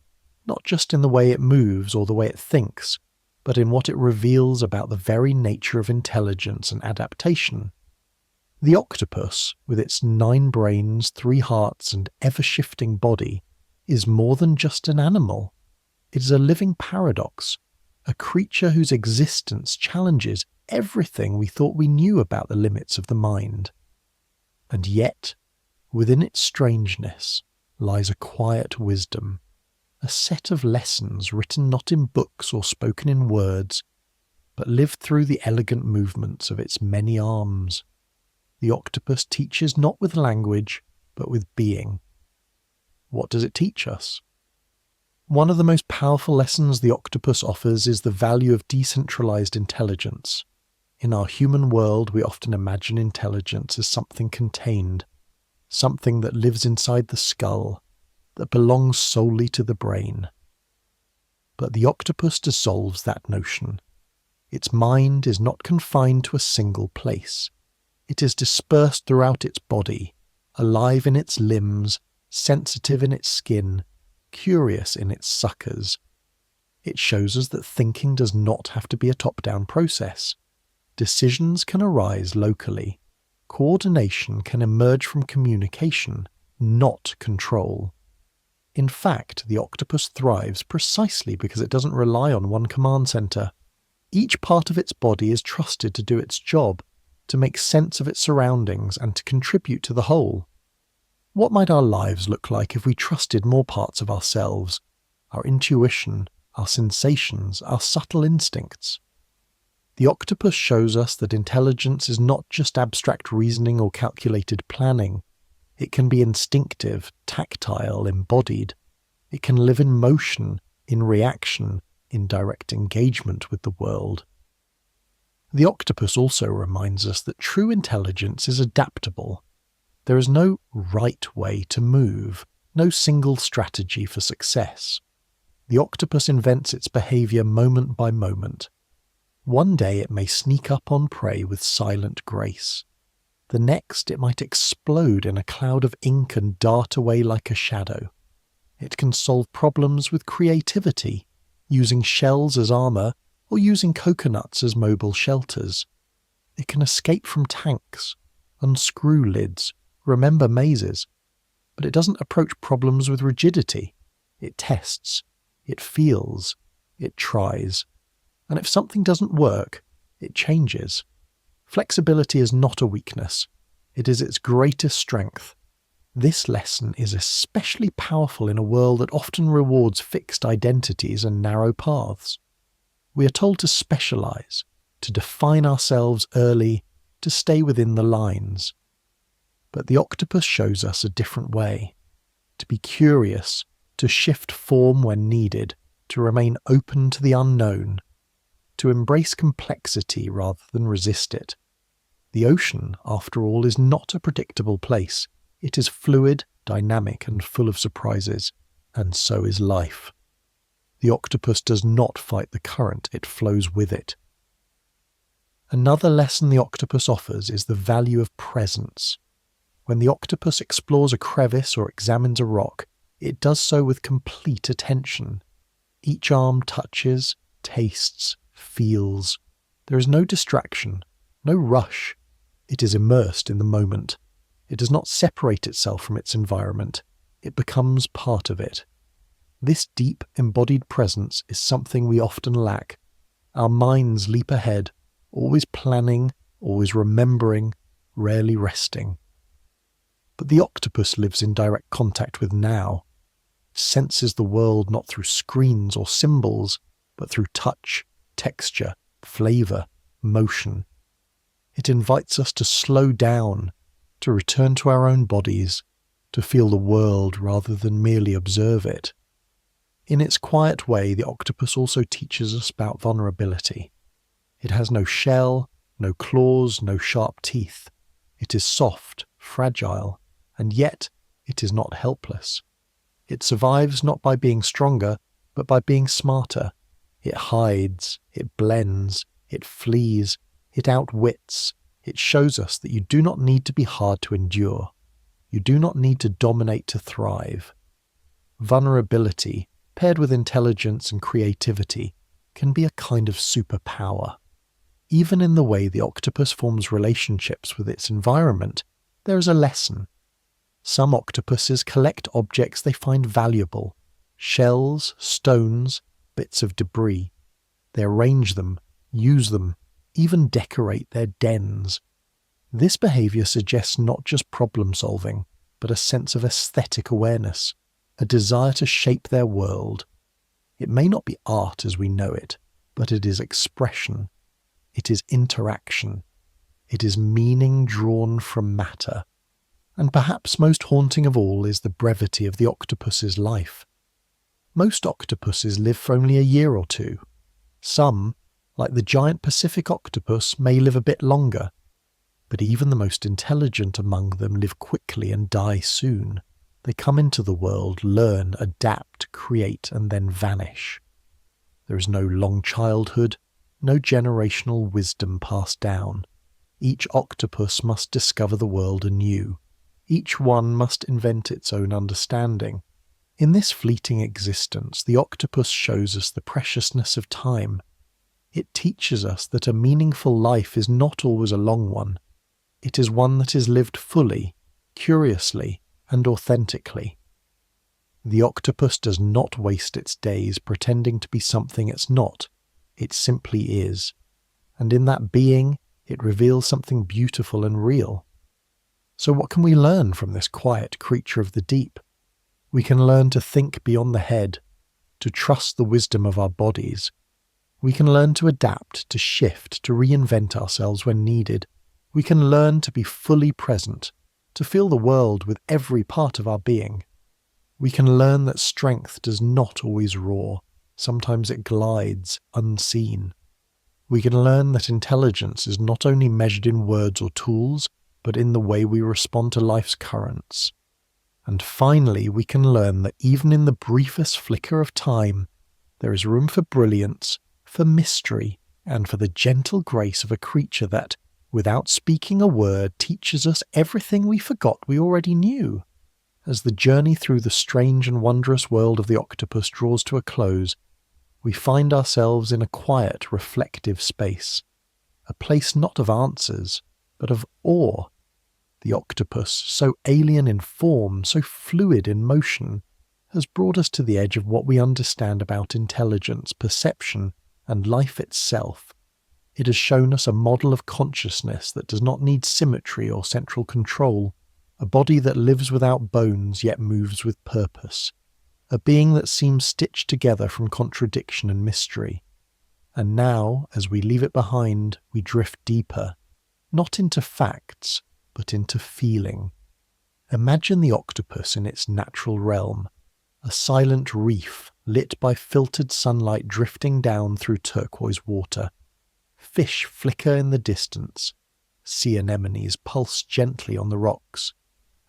not just in the way it moves or the way it thinks, but in what it reveals about the very nature of intelligence and adaptation. The octopus, with its 9 brains, 3 hearts, and ever-shifting body, is more than just an animal. It is a living paradox, a creature whose existence challenges everything we thought we knew about the limits of the mind. And yet, within its strangeness lies a quiet wisdom, a set of lessons written not in books or spoken in words, but lived through the elegant movements of its many arms. The octopus teaches not with language, but with being. What does it teach us? One of the most powerful lessons the octopus offers is the value of decentralized intelligence. In our human world, we often imagine intelligence as something contained, something that lives inside the skull, that belongs solely to the brain. But the octopus dissolves that notion. Its mind is not confined to a single place. It is dispersed throughout its body, alive in its limbs, sensitive in its skin, curious in its suckers. It shows us that thinking does not have to be a top-down process. Decisions can arise locally. Coordination can emerge from communication, not control. In fact, the octopus thrives precisely because it doesn't rely on one command center. Each part of its body is trusted to do its job, to make sense of its surroundings and to contribute to the whole. What might our lives look like if we trusted more parts of ourselves, our intuition, our sensations, our subtle instincts? The octopus shows us that intelligence is not just abstract reasoning or calculated planning. It can be instinctive, tactile, embodied. It can live in motion, in reaction, in direct engagement with the world. The octopus also reminds us that true intelligence is adaptable. There is no right way to move, no single strategy for success. The octopus invents its behavior moment by moment. One day it may sneak up on prey with silent grace. The next it might explode in a cloud of ink and dart away like a shadow. It can solve problems with creativity, using shells as armor or using coconuts as mobile shelters. It can escape from tanks, unscrew lids, remember mazes. But it doesn't approach problems with rigidity. It tests, it feels, it tries. And if something doesn't work, it changes. Flexibility is not a weakness. It is its greatest strength. This lesson is especially powerful in a world that often rewards fixed identities and narrow paths. We are told to specialize, to define ourselves early, to stay within the lines. But the octopus shows us a different way. To be curious, to shift form when needed, to remain open to the unknown, to embrace complexity rather than resist it. The ocean, after all, is not a predictable place. It is fluid, dynamic, and full of surprises, and so is life. The octopus does not fight the current, it flows with it. Another lesson the octopus offers is the value of presence. When the octopus explores a crevice or examines a rock, it does so with complete attention. Each arm touches, tastes, feels. There is no distraction, no rush. It is immersed in the moment. It does not separate itself from its environment. It becomes part of it. This deep, embodied presence is something we often lack. Our minds leap ahead, always planning, always remembering, rarely resting. But the octopus lives in direct contact with now. It senses the world not through screens or symbols, but through touch, texture, flavour, motion. It invites us to slow down, to return to our own bodies, to feel the world rather than merely observe it. In its quiet way, the octopus also teaches us about vulnerability. It has no shell, no claws, no sharp teeth. It is soft, fragile, and yet it is not helpless. It survives not by being stronger, but by being smarter. It hides, it blends, it flees, it outwits. It shows us that you do not need to be hard to endure. You do not need to dominate to thrive. Vulnerability, paired with intelligence and creativity, can be a kind of superpower. Even in the way the octopus forms relationships with its environment, there is a lesson. Some octopuses collect objects they find valuable, shells, stones, bits of debris. They arrange them, use them, even decorate their dens. This behaviour suggests not just problem solving, but a sense of aesthetic awareness, a desire to shape their world. It may not be art as we know it, but it is expression. It is interaction. It is meaning drawn from matter. And perhaps most haunting of all is the brevity of the octopus's life. Most octopuses live for only a year or two. Some, like the giant Pacific octopus, may live a bit longer. But even the most intelligent among them live quickly and die soon. They come into the world, learn, adapt, create, and then vanish. There is no long childhood, no generational wisdom passed down. Each octopus must discover the world anew. Each one must invent its own understanding. In this fleeting existence, the octopus shows us the preciousness of time. It teaches us that a meaningful life is not always a long one. It is one that is lived fully, curiously, and authentically. The octopus does not waste its days pretending to be something it's not. It simply is. And in that being, it reveals something beautiful and real. So what can we learn from this quiet creature of the deep? We can learn to think beyond the head, to trust the wisdom of our bodies. We can learn to adapt, to shift, to reinvent ourselves when needed. We can learn to be fully present, to feel the world with every part of our being. We can learn that strength does not always roar. Sometimes it glides, unseen. We can learn that intelligence is not only measured in words or tools, but in the way we respond to life's currents. And finally, we can learn that even in the briefest flicker of time, there is room for brilliance, for mystery, and for the gentle grace of a creature that, without speaking a word, teaches us everything we forgot we already knew. As the journey through the strange and wondrous world of the octopus draws to a close, we find ourselves in a quiet, reflective space, a place not of answers, but of awe. The octopus, so alien in form, so fluid in motion, has brought us to the edge of what we understand about intelligence, perception, and life itself. It has shown us a model of consciousness that does not need symmetry or central control, a body that lives without bones yet moves with purpose, a being that seems stitched together from contradiction and mystery. And now, as we leave it behind, we drift deeper, not into facts, but into feeling. Imagine the octopus in its natural realm, a silent reef lit by filtered sunlight drifting down through turquoise water. Fish flicker in the distance. Sea anemones pulse gently on the rocks.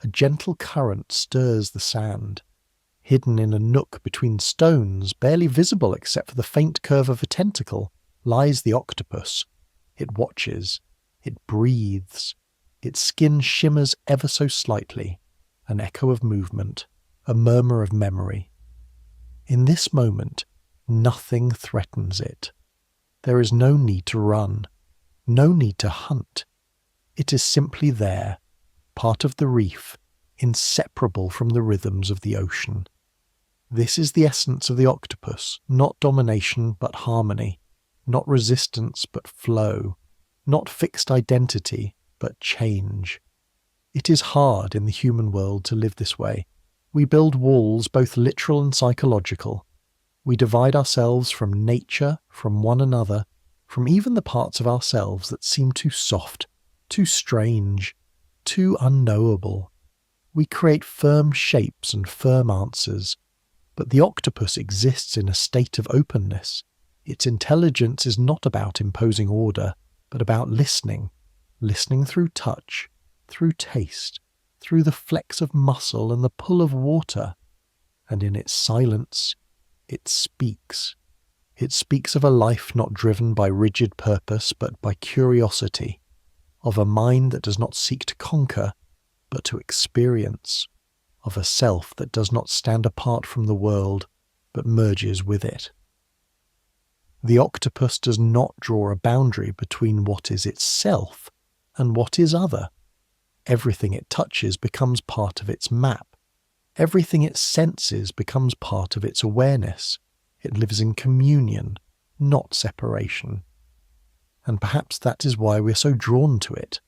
A gentle current stirs the sand. Hidden in a nook between stones, barely visible except for the faint curve of a tentacle, lies the octopus. It watches. It breathes. Its skin shimmers ever so slightly, an echo of movement, a murmur of memory. In this moment, nothing threatens it. There is no need to run, no need to hunt. It is simply there, part of the reef, inseparable from the rhythms of the ocean. This is the essence of the octopus, not domination but harmony, not resistance but flow, not fixed identity but change. It is hard in the human world to live this way. We build walls, both literal and psychological. We divide ourselves from nature, from one another, from even the parts of ourselves that seem too soft, too strange, too unknowable. We create firm shapes and firm answers. But the octopus exists in a state of openness. Its intelligence is not about imposing order, but about listening through touch, through taste, through the flex of muscle and the pull of water. And in its silence, it speaks. It speaks of a life not driven by rigid purpose, but by curiosity, of a mind that does not seek to conquer, but to experience, of a self that does not stand apart from the world, but merges with it. The octopus does not draw a boundary between what is itself and what is other. Everything it touches becomes part of its map. Everything it senses becomes part of its awareness. It lives in communion, not separation. And perhaps that is why we're so drawn to it,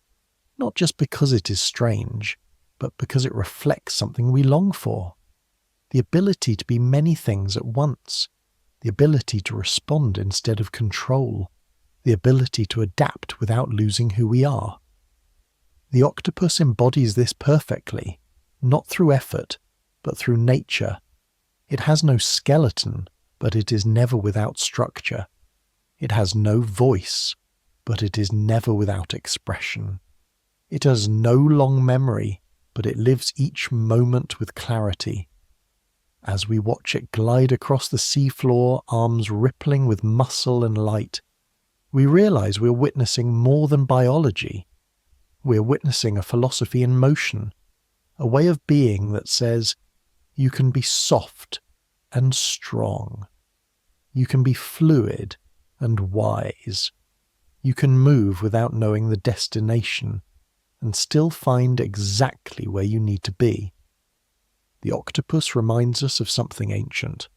not just because it is strange, but because it reflects something we long for. The ability to be many things at once, the ability to respond instead of control, the ability to adapt without losing who we are. The octopus embodies this perfectly, not through effort, but through nature. It has no skeleton, but it is never without structure. It has no voice, but it is never without expression. It has no long memory, but it lives each moment with clarity. As we watch it glide across the seafloor, arms rippling with muscle and light, we realize we're witnessing more than biology. We're witnessing a philosophy in motion, a way of being that says, you can be soft and strong. You can be fluid and wise. You can move without knowing the destination and still find exactly where you need to be. The octopus reminds us of something ancient.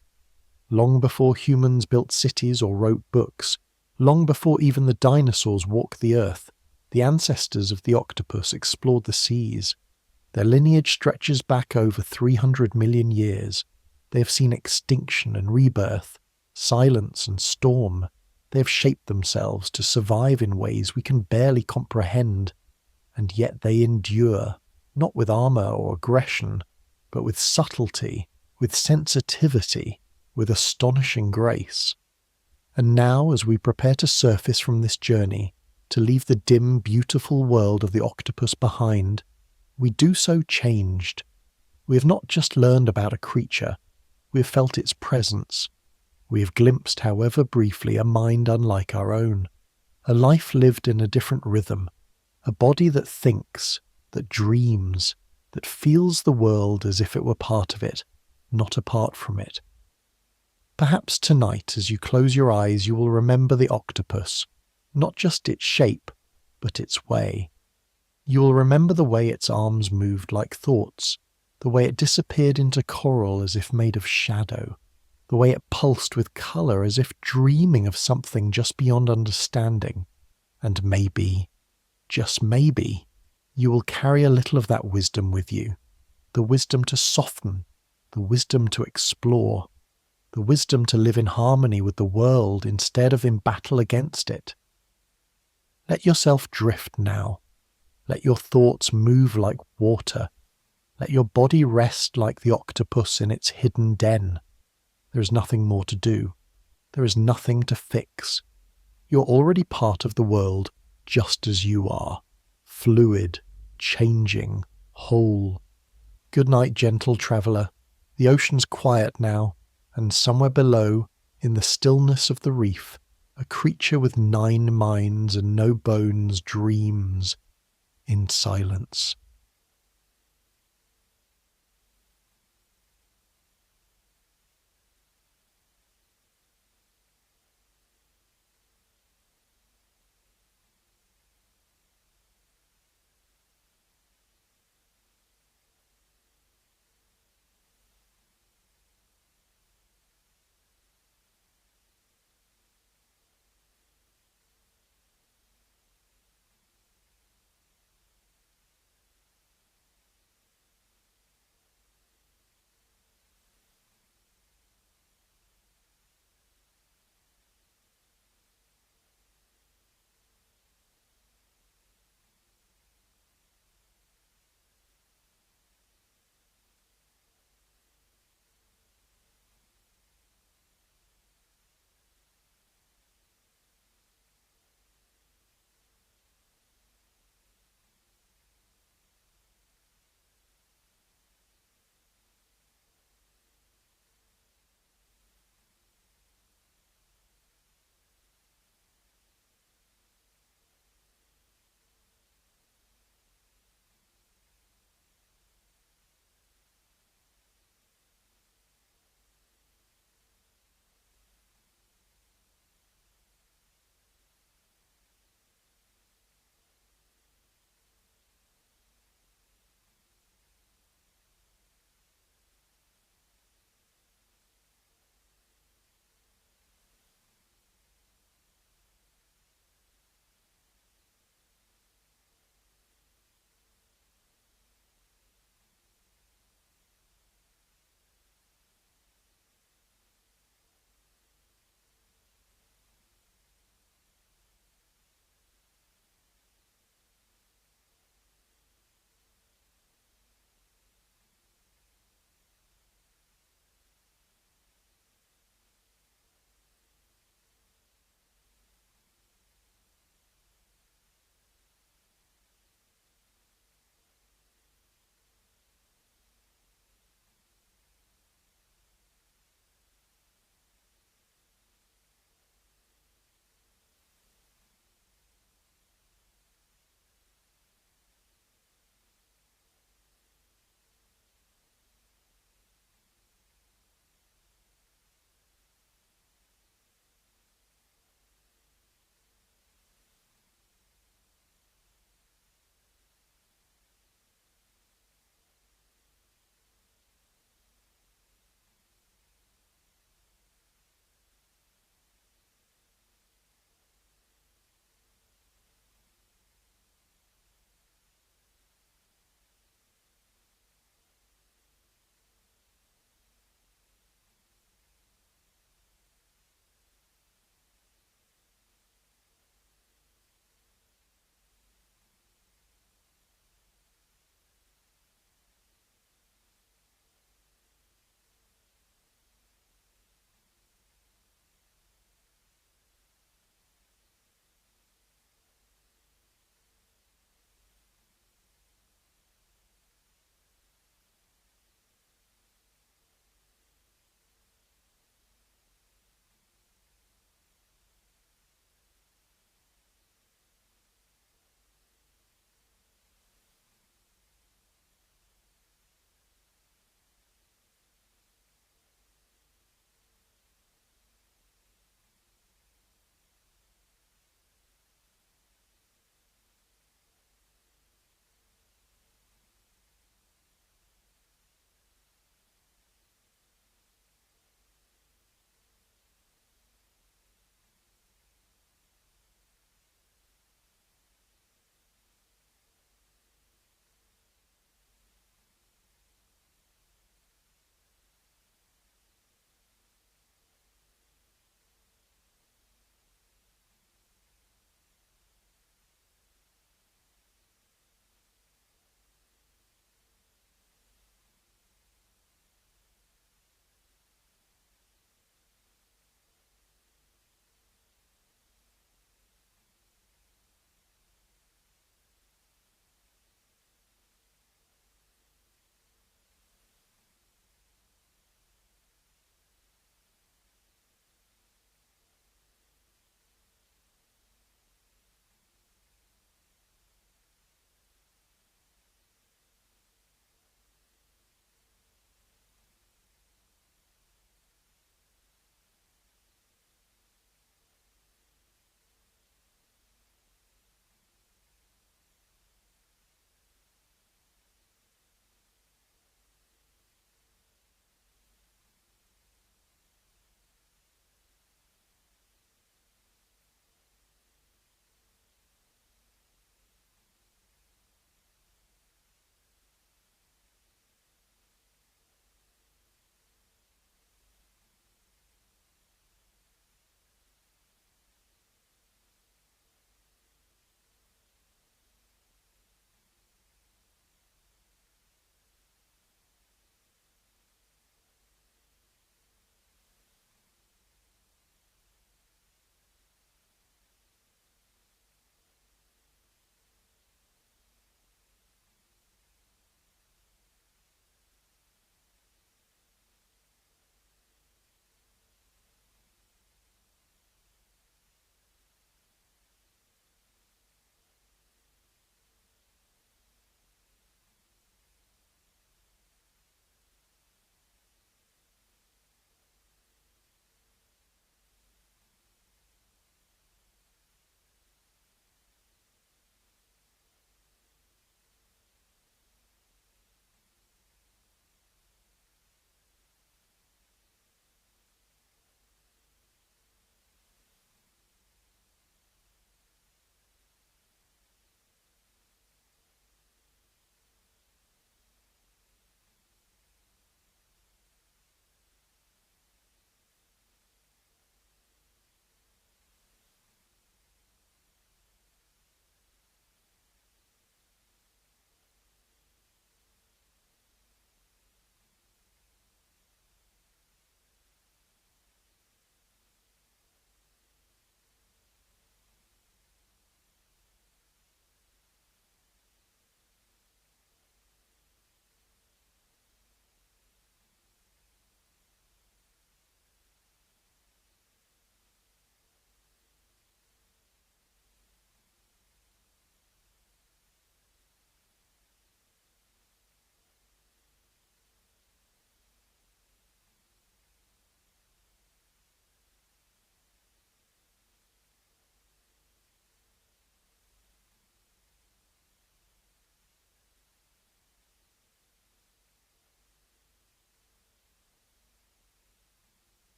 Long before humans built cities or wrote books, long before even the dinosaurs walked the earth, the ancestors of the octopus explored the seas. Their lineage stretches back over 300 million years. They have seen extinction and rebirth, silence and storm. They have shaped themselves to survive in ways we can barely comprehend. And yet they endure, not with armor or aggression, but with subtlety, with sensitivity, with astonishing grace. And now, as we prepare to surface from this journey, to leave the dim, beautiful world of the octopus behind, we do so changed. We have not just learned about a creature, we have felt its presence. We have glimpsed, however briefly, a mind unlike our own, a life lived in a different rhythm, a body that thinks, that dreams, that feels the world as if it were part of it, not apart from it. Perhaps tonight, as you close your eyes, you will remember the octopus, not just its shape, but its way. You will remember the way its arms moved like thoughts, the way it disappeared into coral as if made of shadow, the way it pulsed with colour as if dreaming of something just beyond understanding. And maybe, just maybe, you will carry a little of that wisdom with you, the wisdom to soften, the wisdom to explore, the wisdom to live in harmony with the world instead of in battle against it. Let yourself drift now. Let your thoughts move like water. Let your body rest like the octopus in its hidden den. There is nothing more to do. There is nothing to fix. You're already part of the world just as you are. fluid, changing, whole. Good night, gentle traveller. The ocean's quiet now, and somewhere below, in the stillness of the reef, a creature with 9 minds and no bones dreams in silence.